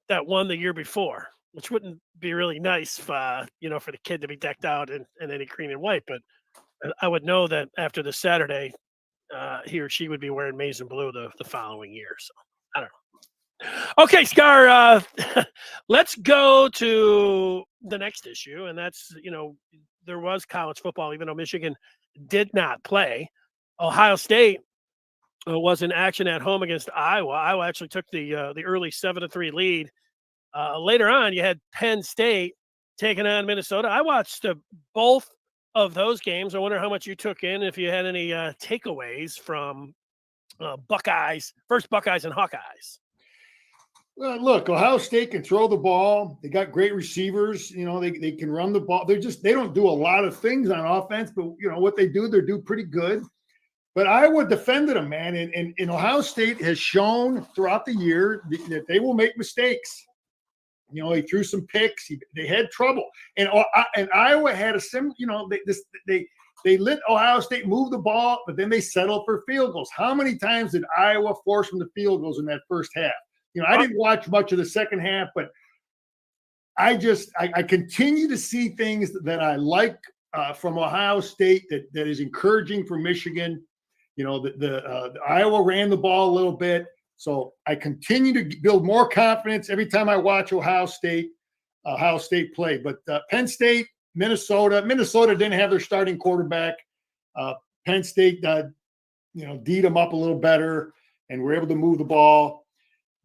that won the year before, which wouldn't be really nice, for the kid to be decked out in any green and white. But I would know that after the Saturday, he or she would be wearing maize and blue the following year. So I don't know. Okay, Scar, let's go to the next issue, and that's, there was college football, even though Michigan did not play. Ohio State was in action at home against Iowa. Iowa actually took the early 7-3 lead. Later on, you had Penn State taking on Minnesota. I watched both of those games. I wonder how much you took in, if you had any takeaways from Buckeyes, first Buckeyes and Hawkeyes. Well, look, Ohio State can throw the ball. They got great receivers. They can run the ball. They don't do a lot of things on offense, but what they do pretty good. But Iowa defended them, man. And Ohio State has shown throughout the year that they will make mistakes. He threw some picks. They had trouble. And Iowa had they let Ohio State move the ball, but then they settled for field goals. How many times did Iowa force them to field goals in that first half? I didn't watch much of the second half, but I continue to see things that I like from Ohio State that is encouraging for Michigan. The Iowa ran the ball a little bit, so I continue to build more confidence every time I watch Ohio State play. But Penn State, Minnesota didn't have their starting quarterback. Penn State, D'd them up a little better, and were able to move the ball.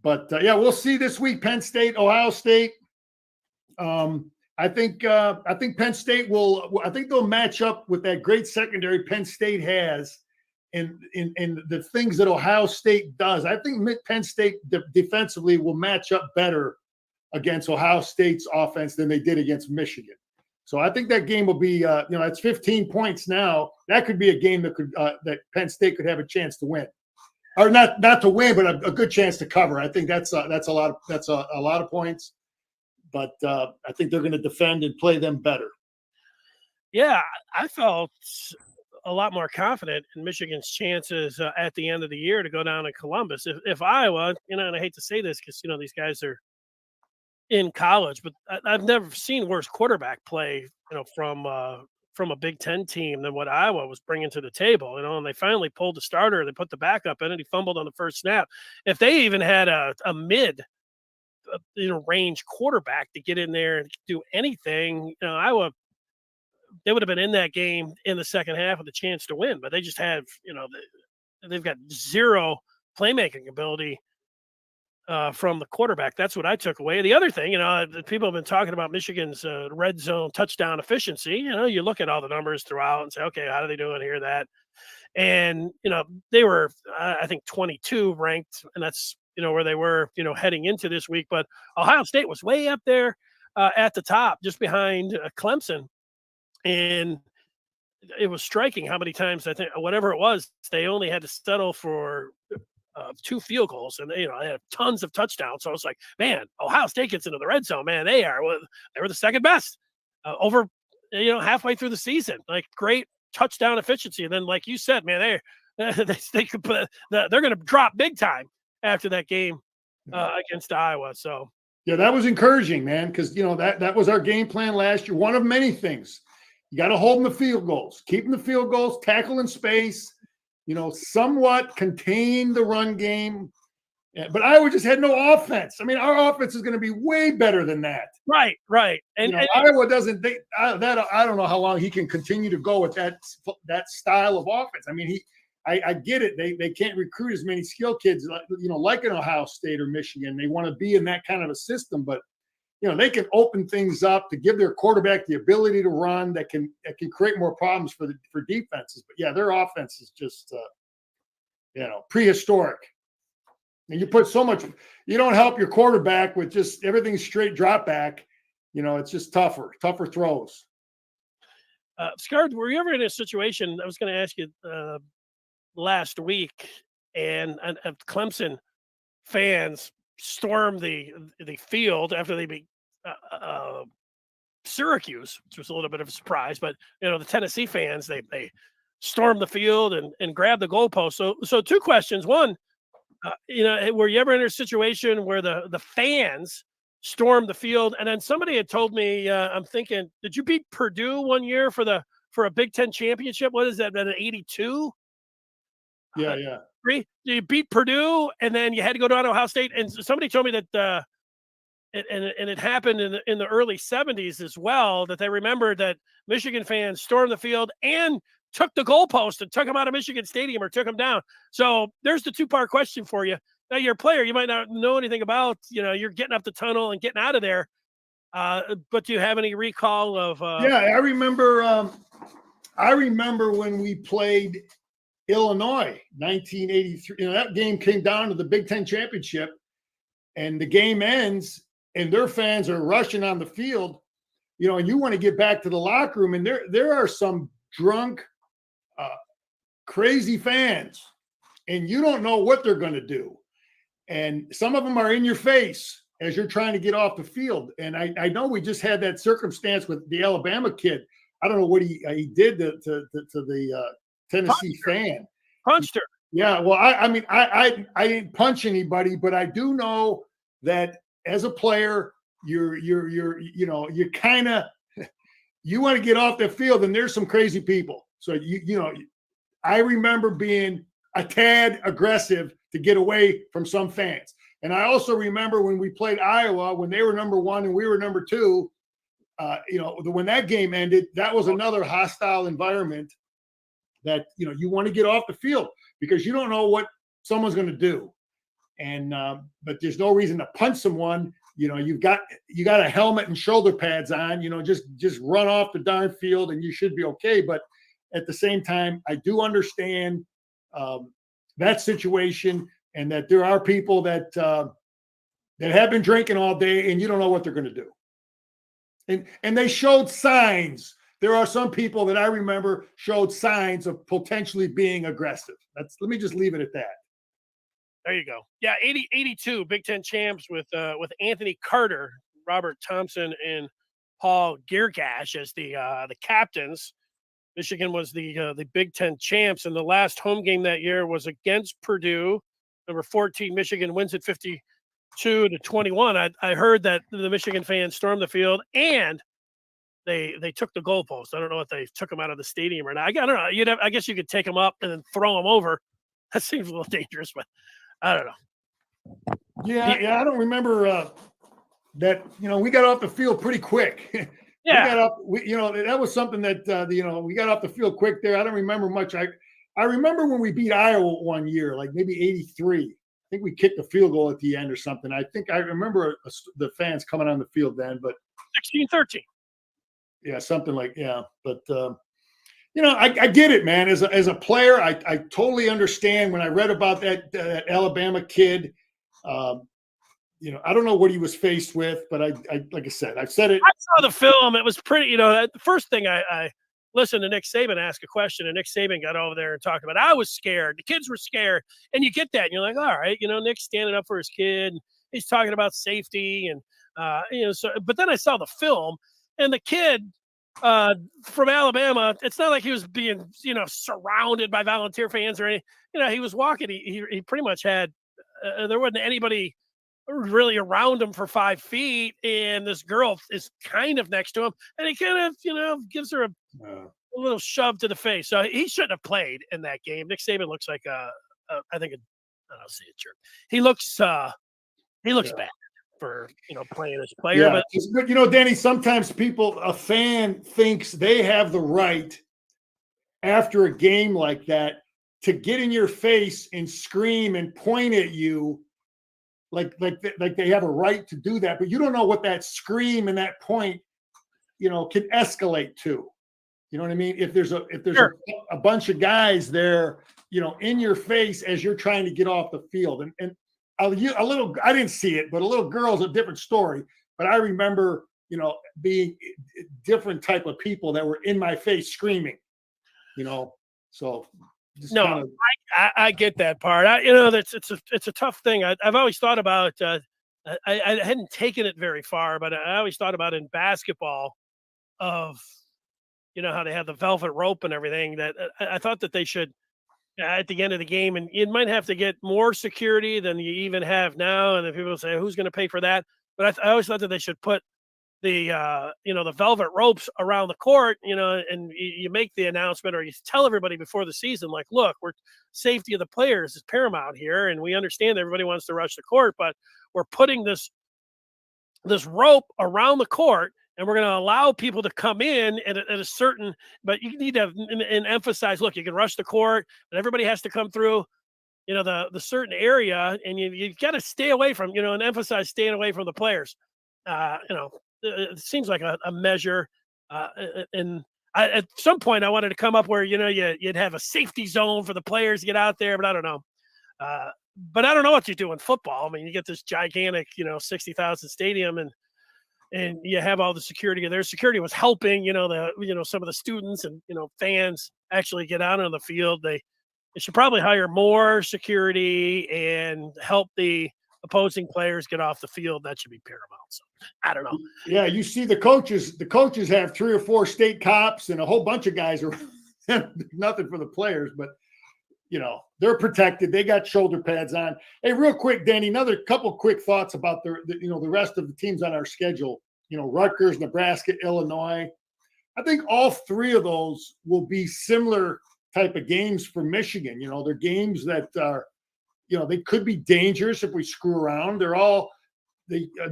But we'll see this week. Penn State, Ohio State. I think Penn State will. I think they'll match up with that great secondary Penn State has, and the things that Ohio State does. I think Penn State defensively will match up better against Ohio State's offense than they did against Michigan. So I think that game will be. It's 15 points now. That could be a game that Penn State could have a chance to win. Or not to win, but a good chance to cover. I think that's a lot of points, but I think they're going to defend and play them better. Yeah, I felt a lot more confident in Michigan's chances at the end of the year to go down to Columbus. If Iowa, and I hate to say this because these guys are in college, but I've never seen worse quarterback play, from a Big Ten team than what Iowa was bringing to the table, and they finally pulled the starter. They put the backup in, and he fumbled on the first snap. If they even had a mid, range quarterback to get in there and do anything, Iowa, they would have been in that game in the second half with a chance to win. But they just have, they've got zero playmaking ability from the quarterback. That's what I took away. The other thing, people have been talking about Michigan's red zone touchdown efficiency. You look at all the numbers throughout and say, okay, how are they doing here, that? And, they were, I think 22 ranked, and that's, where they were, heading into this week. But Ohio State was way up there at the top, just behind Clemson. And it was striking how many times, I think, whatever it was, they only had to settle for 2 field goals, and they had tons of touchdowns. So I was like, man, Ohio State gets into the red zone, man. They were the second best over halfway through the season. Like, great touchdown efficiency. And then, like you said, man, they could they're going to drop big time after that game against Iowa. So yeah, that was encouraging, man, because that was our game plan last year. One of many things. You got to hold them the field goals, keep them the field goals, tackle in space. Somewhat contain the run game, but Iowa just had no offense. I mean, our offense is going to be way better than that. Right. And Iowa doesn't. I don't know how long he can continue to go with that style of offense. I mean, I get it. They can't recruit as many skilled kids, like an Ohio State or Michigan. They want to be in that kind of a system, but they can open things up to give their quarterback the ability to run that can create more problems for defenses. But yeah, their offense is just, prehistoric. And you put so much, you don't help your quarterback with just everything straight drop back. It's just tougher throws. Scar, were you ever in a situation, I was going to ask you last week, and Clemson fans stormed the field after they beat Syracuse, which was a little bit of a surprise. But the Tennessee fans, they stormed the field and grabbed the goalpost. So 2 questions. One, were you ever in a situation where the fans stormed the field? And then somebody had told me, I'm thinking, did you beat Purdue one year for a Big Ten championship? What is that? An 82? Yeah. You beat Purdue, and then you had to go down to Ohio State. And somebody told me that, and it happened in the early 70s as well, that they remembered that Michigan fans stormed the field and took the goalpost and took them out of Michigan Stadium or took them down. So there's the two-part question for you. Now, you're a player, you might not know anything about, you're getting up the tunnel and getting out of there. But do you have any recall of? Yeah, I remember. I remember when we played Illinois, 1983. That game came down to the Big Ten championship, and the game ends, and their fans are rushing on the field. And you want to get back to the locker room, and there are some drunk, crazy fans, and you don't know what they're going to do. And some of them are in your face as you're trying to get off the field. And I know we just had that circumstance with the Alabama kid. I don't know what he did to the Tennessee fan. Punched her. Yeah. Well, I didn't punch anybody, but I do know that as a player, you kind of, you want to get off the field, and there's some crazy people. So, I remember being a tad aggressive to get away from some fans. And I also remember when we played Iowa, when they were number 1 and we were number 2, when that game ended, that was another hostile environment that, you want to get off the field because you don't know what someone's going to do. And, but there's no reason to punch someone. You got a helmet and shoulder pads on, just run off the darn field and you should be okay. But at the same time, I do understand that situation, and that there are people that have been drinking all day and you don't know what they're going to do. And they showed signs. There are some people that I remember showed signs of potentially being aggressive. Let me just leave it at that. There you go. Yeah, 82 Big Ten champs with Anthony Carter, Robert Thompson, and Paul Geargash as the captains. Michigan was the Big Ten champs, and the last home game that year was against Purdue. Number 14, Michigan wins at 52-21. I heard that the Michigan fans stormed the field and they took the goalpost. I don't know if they took them out of the stadium or not. I don't know. I guess you could take them up and then throw them over. That seems a little dangerous, but I don't know. Yeah. I don't remember that. We got off the field pretty quick. Yeah. That was something that we got off the field quick there. I don't remember much. I remember when we beat Iowa one year, like maybe 83. I think we kicked a field goal at the end or something. I think I remember the fans coming on the field then, but 16-13. Yeah, something like, yeah. But, I get it, man. As a player, I totally understand when I read about that Alabama kid. I don't know what he was faced with, but I like I said, I've said it. I saw the film. It was pretty, the first thing I listened to Nick Saban ask a question, and Nick Saban got over there and talked about, I was scared. The kids were scared. And you get that. And you're like, all right, Nick's standing up for his kid. And he's talking about safety. And, but then I saw the film, and the kid from Alabama, it's not like he was being, surrounded by volunteer fans or anything. He was walking. He pretty much had, there wasn't anybody really around him for 5 feet, and this girl is kind of next to him, and he kind of, gives her a little shove to the face. So he shouldn't have played in that game. Nick Saban looks like I don't see a jerk. He looks bad for playing as a player. Yeah. But Danny, sometimes a fan thinks they have the right after a game like that to get in your face and scream and point at you. Like they have a right to do that, but you don't know what that scream and that point, can escalate to. You know what I mean? If there's Sure. a bunch of guys there, in your face as you're trying to get off the field, and a little, I didn't see it, but a little girl's a different story. But I remember, being different type of people that were in my face screaming, so. No, I get that part. It's a tough thing. I've always thought about. I hadn't taken it very far, but I always thought about in basketball, of how they have the velvet rope and everything. That I thought that they should at the end of the game, and you might have to get more security than you even have now. And then people say, "Who's going to pay for that?" But I always thought that they should put the velvet ropes around the court, and you make the announcement or you tell everybody before the season, like, look, safety of the players is paramount here, and we understand that everybody wants to rush the court, but we're putting this rope around the court, and we're going to allow people to come in at a certain, but you need to and emphasize, look, you can rush the court, but everybody has to come through, the certain area, and you got to stay away from, and emphasize staying away from the players. It seems like a measure. And at some point I wanted to come up where, you'd have a safety zone for the players to get out there, but I don't know. But I don't know what you do in football. I mean, you get this gigantic, 60,000 stadium, and you have all the security there. Security was helping, some of the students and, fans actually get out on the field. They should probably hire more security and help the opposing players get off the field. That should be paramount. So I don't know. Yeah, you see the coaches have 3 or 4 state cops and a whole bunch of guys are nothing for the players, but they're protected. They got shoulder pads on. Hey, real quick, Danny, another couple quick thoughts about the rest of the teams on our schedule. Rutgers, Nebraska, Illinois. I think all 3 of those will be similar type of games for Michigan. They're games that are, they could be dangerous if we screw around.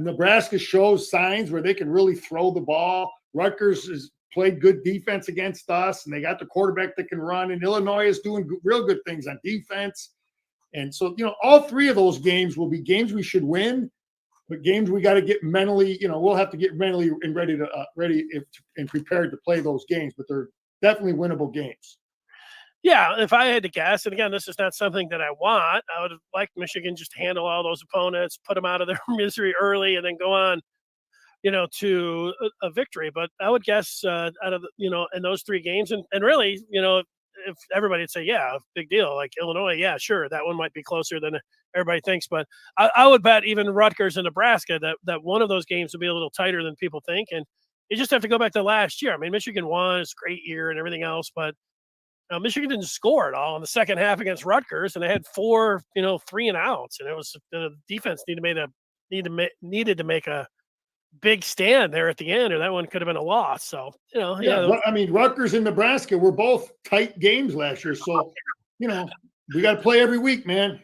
Nebraska shows signs where they can really throw the ball. Rutgers has played good defense against us, and they got the quarterback that can run. And Illinois is doing real good things on defense. And so, all 3 of those games will be games we should win, but games we got to get mentally, we'll have to get mentally and ready and prepared to play those games. But they're definitely winnable games. Yeah, if I had to guess, and again, this is not something that I want, I would like Michigan just to handle all those opponents, put them out of their misery early, and then go on, to a victory. But I would guess out of, in those 3 games, and really, if everybody would say, yeah, big deal, like Illinois, yeah, sure, that one might be closer than everybody thinks. But I would bet even Rutgers and Nebraska that one of those games would be a little tighter than people think. And you just have to go back to last year. I mean, Michigan won, it's a great year and everything else, but Michigan didn't score at all in the second half against Rutgers, and they had 4, 3 and outs, and it was the defense needed to make a big stand there at the end, or that one could have been a loss. So I mean, Rutgers and Nebraska were both tight games last year, so we got to play every week, man.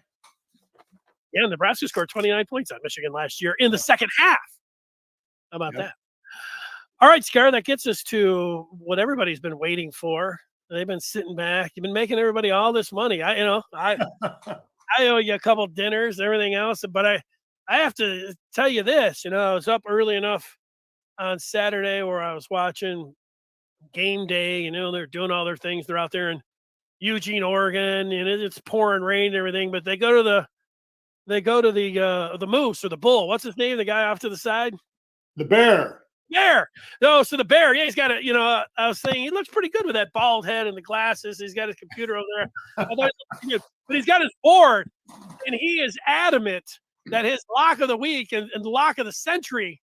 Yeah, Nebraska scored 29 points on Michigan last year in the second half. How about that? All right, Scar, that gets us to what everybody's been waiting for. They've been sitting back. You've been making everybody all this money. I owe you a couple dinners and everything else, but I have to tell you this, I was up early enough on Saturday where I was watching game day, they're doing all their things. They're out there in Eugene, Oregon, and it's pouring rain and everything, but they go to the moose or the bull. What's his name? The guy off to the side? The bear. Bear. No, so the bear, he's got I was saying he looks pretty good with that bald head and the glasses. He's got his computer over there. But he's got his board, and he is adamant that his lock of the week and the lock of the century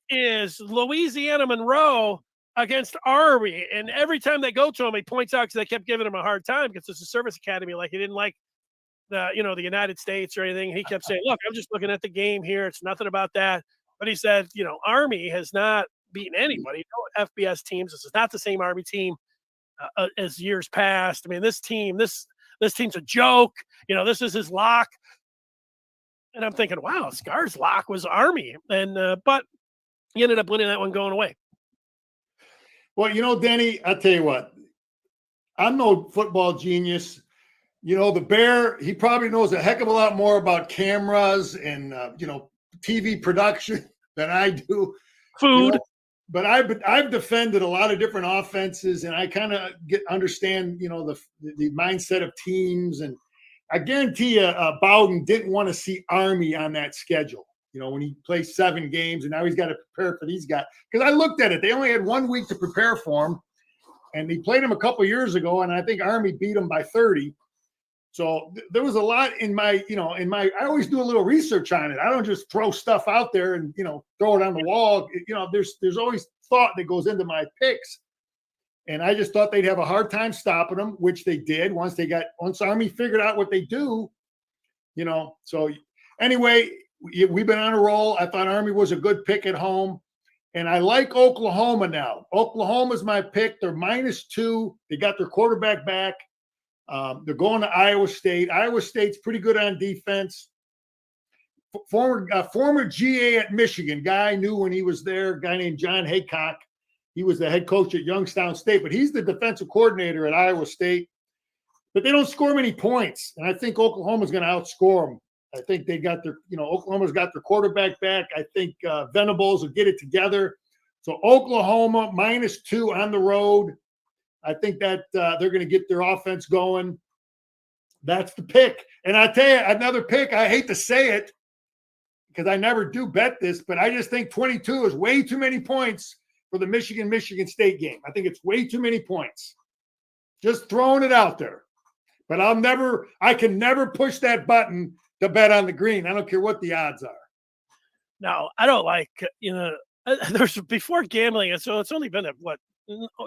is Louisiana Monroe against Army. And every time they go to him, he points out, because they kept giving him a hard time because it's a service academy, like he didn't like the United States or anything. He kept saying, look, I'm just looking at the game here. It's nothing about that. But he said, Army has not beaten anybody. No FBS teams. This is not the same Army team as years past. I mean, this team's a joke. This is his lock. And I'm thinking, wow, Scar's lock was Army. And but he ended up winning that one going away. Well, Danny, I'll tell you what. I'm no football genius. The bear, he probably knows a heck of a lot more about cameras and, TV production than I do. Food. But I've defended a lot of different offenses, and I kind of understand, the mindset of teams. And I guarantee you, Bowden didn't want to see Army on that schedule. When he plays 7 games, and now he's got to prepare for these guys. Because I looked at it, they only had 1 week to prepare for him, and he played him a couple years ago, and I think Army beat him by 30. So there was a lot in my, I always do a little research on it. I don't just throw stuff out there and, throw it on the wall. There's always thought that goes into my picks. And I just thought they'd have a hard time stopping them, which they did once Army figured out what they do, So anyway, we've been on a roll. I thought Army was a good pick at home. And I like Oklahoma now. Oklahoma's my pick. They're -2. They got their quarterback back. They're going to Iowa State. Iowa State's pretty good on defense. Former GA at Michigan, guy I knew when he was there, a guy named John Haycock. He was the head coach at Youngstown State, but he's the defensive coordinator at Iowa State. But they don't score many points, and I think Oklahoma's going to outscore them. I think they got their, Oklahoma's got their quarterback back. I think Venables will get it together. So Oklahoma -2 on the road. I think that they're going to get their offense going. That's the pick. And I tell you, another pick, I hate to say it because I never do bet this, but I just think 22 is way too many points for the Michigan State game. I think it's way too many points. Just throwing it out there. But I can never push that button to bet on the green. I don't care what the odds are. No, I don't like, there's before gambling. So it's only been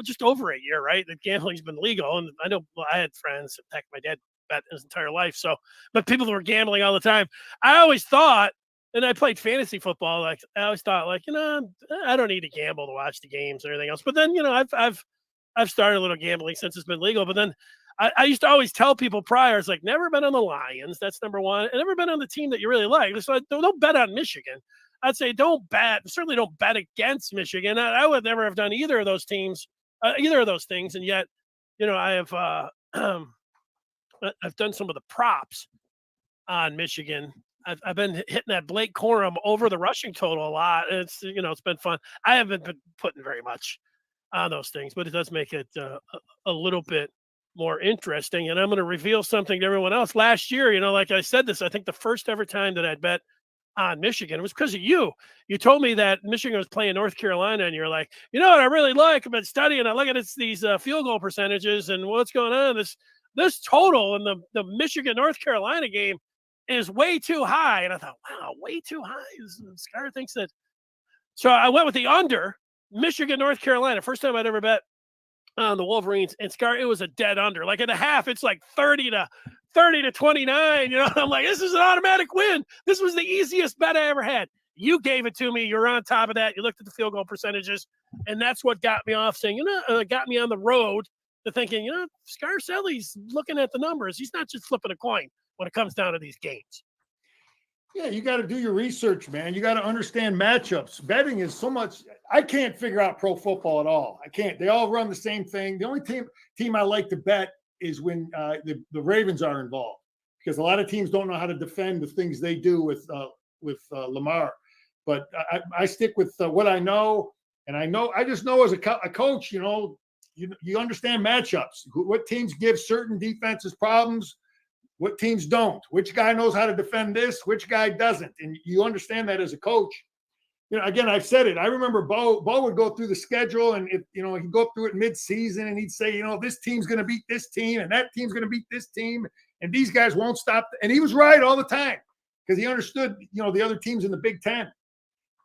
just over a year, right? That gambling's been legal. And I know I had friends, in fact, my dad bet his entire life. So, but people that were gambling all the time. I always thought, and I played fantasy football. I always thought I don't need to gamble to watch the games or anything else. But then, I've started a little gambling since it's been legal. But then I used to always tell people prior, it's like, never bet on the Lions. That's number one. And never bet on the team that you really like. So don't bet on Michigan. I'd say certainly don't bet against Michigan. I would never have done either of those teams, either of those things. And yet, I have I've done some of the props on Michigan. I've been hitting that Blake Corum over the rushing total a lot. It's been fun. I haven't been putting very much on those things, but it does make it a little bit more interesting. And I'm going to reveal something to everyone else. Last year, like I said this, I think the first ever time that I'd bet on Michigan, it was because of you. You told me that Michigan was playing North Carolina, and you're like, what I really like? I've been studying. I look at these field goal percentages and what's going on. This total in the Michigan North Carolina game is way too high. And I thought, wow, way too high. Scar thinks that. So I went with the under. Michigan, North Carolina. First time I'd ever bet on the Wolverines. And Scar, it was a dead under. Like at a half, it's like 30 to 29. I'm like, this is an automatic win. This was the easiest bet I ever had. You gave it to me. You're on top of that. You looked at the field goal percentages. And that's what got me off saying, got me on the road to thinking, Scarcelli's looking at the numbers. He's not just flipping a coin when it comes down to these games. Yeah, you got to do your research, man. You got to understand matchups. Betting is so much. I can't figure out pro football at all. I can't. They all run the same thing. The only team I like to bet is when the Ravens are involved, because a lot of teams don't know how to defend the things they do with Lamar. But I stick with what I know, and I just know as a coach, you understand matchups. What teams give certain defenses problems, what teams don't. Which guy knows how to defend this, which guy doesn't, and you understand that as a coach. Again, I've said it. I remember Bo would go through the schedule, and he'd go through it mid-season, and he'd say, this team's going to beat this team, and that team's going to beat this team, and these guys won't stop. And he was right all the time because he understood, the other teams in the Big Ten.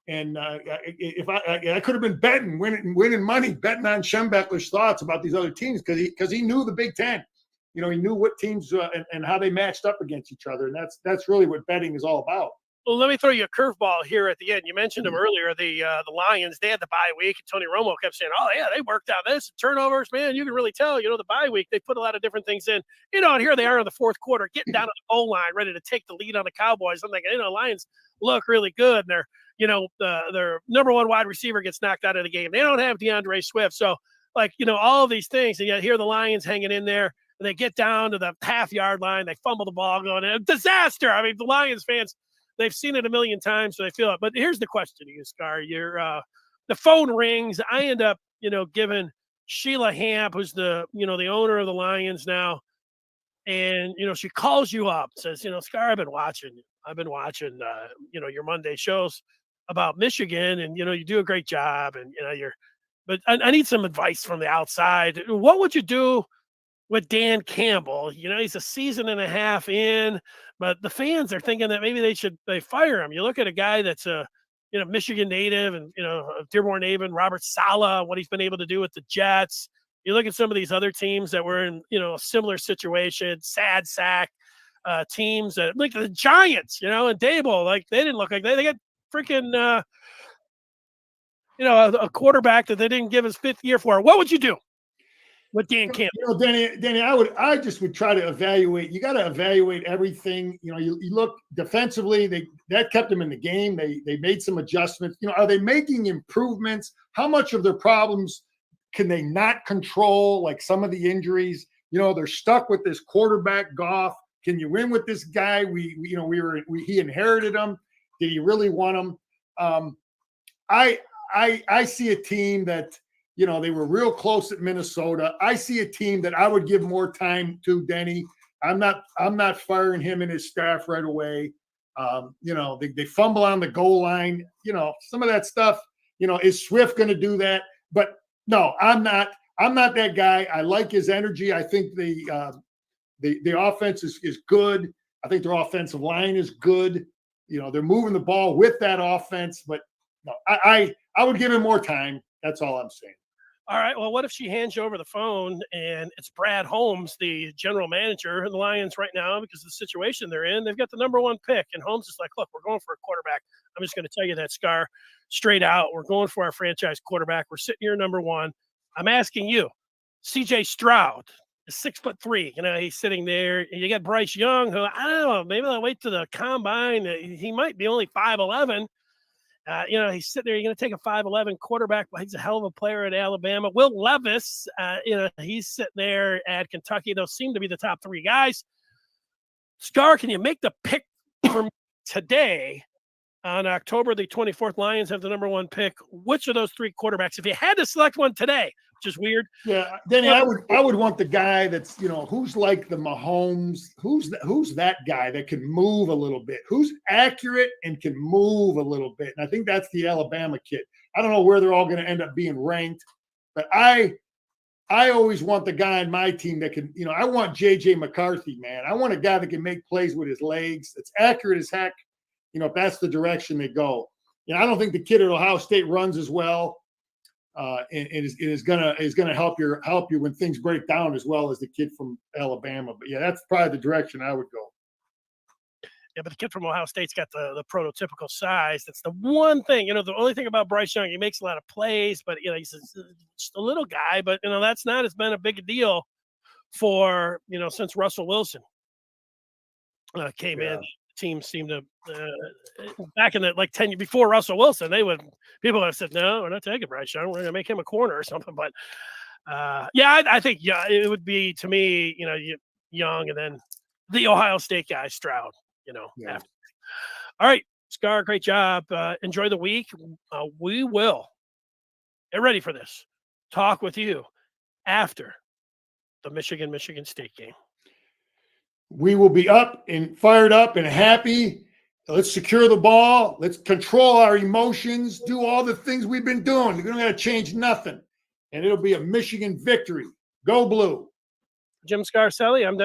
And if I could have been betting, winning money, betting on Schembechler's thoughts about these other teams because he knew the Big Ten. He knew what teams and how they matched up against each other, and that's really what betting is all about. Well, let me throw you a curveball here at the end. You mentioned them earlier, the Lions. They had the bye week. Tony Romo kept saying, "Oh yeah, they worked on this turnovers, man. You can really tell. The bye week they put a lot of different things in. And here they are in the fourth quarter, getting down to the goal line, ready to take the lead on the Cowboys. I'm thinking, Lions look really good. And their number one wide receiver gets knocked out of the game. They don't have DeAndre Swift, so all of these things. And yet here the Lions hanging in there. And they get down to the half-yard line. They fumble the ball, going a disaster. I mean, the Lions fans. They've seen it a million times, so they feel it. But here's the question to you, Scar. The phone rings. I end up, giving Sheila Hamp, who's the owner of the Lions now, and she calls you up, says, Scar, I've been watching your Monday shows about Michigan, and you do a great job, and but I need some advice from the outside. What would you do with Dan Campbell? He's a season and a half in, but the fans are thinking that maybe they fire him. You look at a guy that's a Michigan native and Dearborn native, Robert Saleh, what he's been able to do with the Jets. You look at some of these other teams that were in a similar situation, sad sack teams that like the Giants, and Dable, like they didn't look like they got freaking a quarterback that they didn't give his fifth year for, what would you do with Dan Campbell? Danny, I just would try to evaluate. You got to evaluate everything. You look defensively. That kept them in the game. They made some adjustments. Are they making improvements? How much of their problems can they not control? Like some of the injuries. They're stuck with this quarterback Goff. Can you win with this guy? He inherited him. Did he really want him? I see a team that. They were real close at Minnesota. I see a team that I would give more time to, Denny. I'm not firing him and his staff right away. They fumble on the goal line. Some of that stuff, is Swift going to do that? But no, I'm not that guy. I like his energy. I think the offense is good. I think their offensive line is good. They're moving the ball with that offense, but no, I would give him more time. That's all I'm saying. All right. Well, what if she hands you over the phone and it's Brad Holmes, the general manager of the Lions right now, because of the situation they're in? They've got the number one pick, and Holmes is like, look, we're going for a quarterback. I'm just going to tell you that, Scar, straight out. We're going for our franchise quarterback. We're sitting here number one. I'm asking you, CJ Stroud is 6'3". He's sitting there. And you got Bryce Young, who, I don't know, maybe I'll wait to the combine. He might be only 5'11". He's sitting there. You're going to take a 5'11" quarterback. He's a hell of a player at Alabama. Will Levis, he's sitting there at Kentucky. Those seem to be the top three guys. Scar, can you make the pick for me today on October the 24th? Lions have the number one pick. Which of those three quarterbacks, if you had to select one today, which is weird. Yeah, Denny, I would want the guy that's, who's like the Mahomes, who's that guy that can move a little bit, who's accurate and can move a little bit. And I think that's the Alabama kid. I don't know where they're all going to end up being ranked, but I always want the guy on my team that can, I want JJ McCarthy, man. I want a guy that can make plays with his legs. That's accurate as heck. If that's the direction they go. I don't think the kid at Ohio State runs as well. And is gonna help you when things break down as well as the kid from Alabama. But yeah, that's probably the direction I would go. Yeah, but the kid from Ohio State's got the prototypical size. That's the one thing. The only thing about Bryce Young, he makes a lot of plays, but he's just a little guy. But that's not as been a big deal for since Russell Wilson came in. Teams seem to back in the 10 years before Russell Wilson, people have said, no, we're not taking Bryce Young. We're going to make him a corner or something. But I think it would be, to me, Young and then the Ohio State guy, Stroud, after. All right, Scar, great job. Enjoy the week. We will get ready for this. Talk with you after the Michigan State game. We will be up and fired up and happy. Let's secure the ball. Let's control our emotions. Do all the things we've been doing. We're not going to change nothing. And it'll be a Michigan victory. Go Blue. Jim Scarcelli, I'm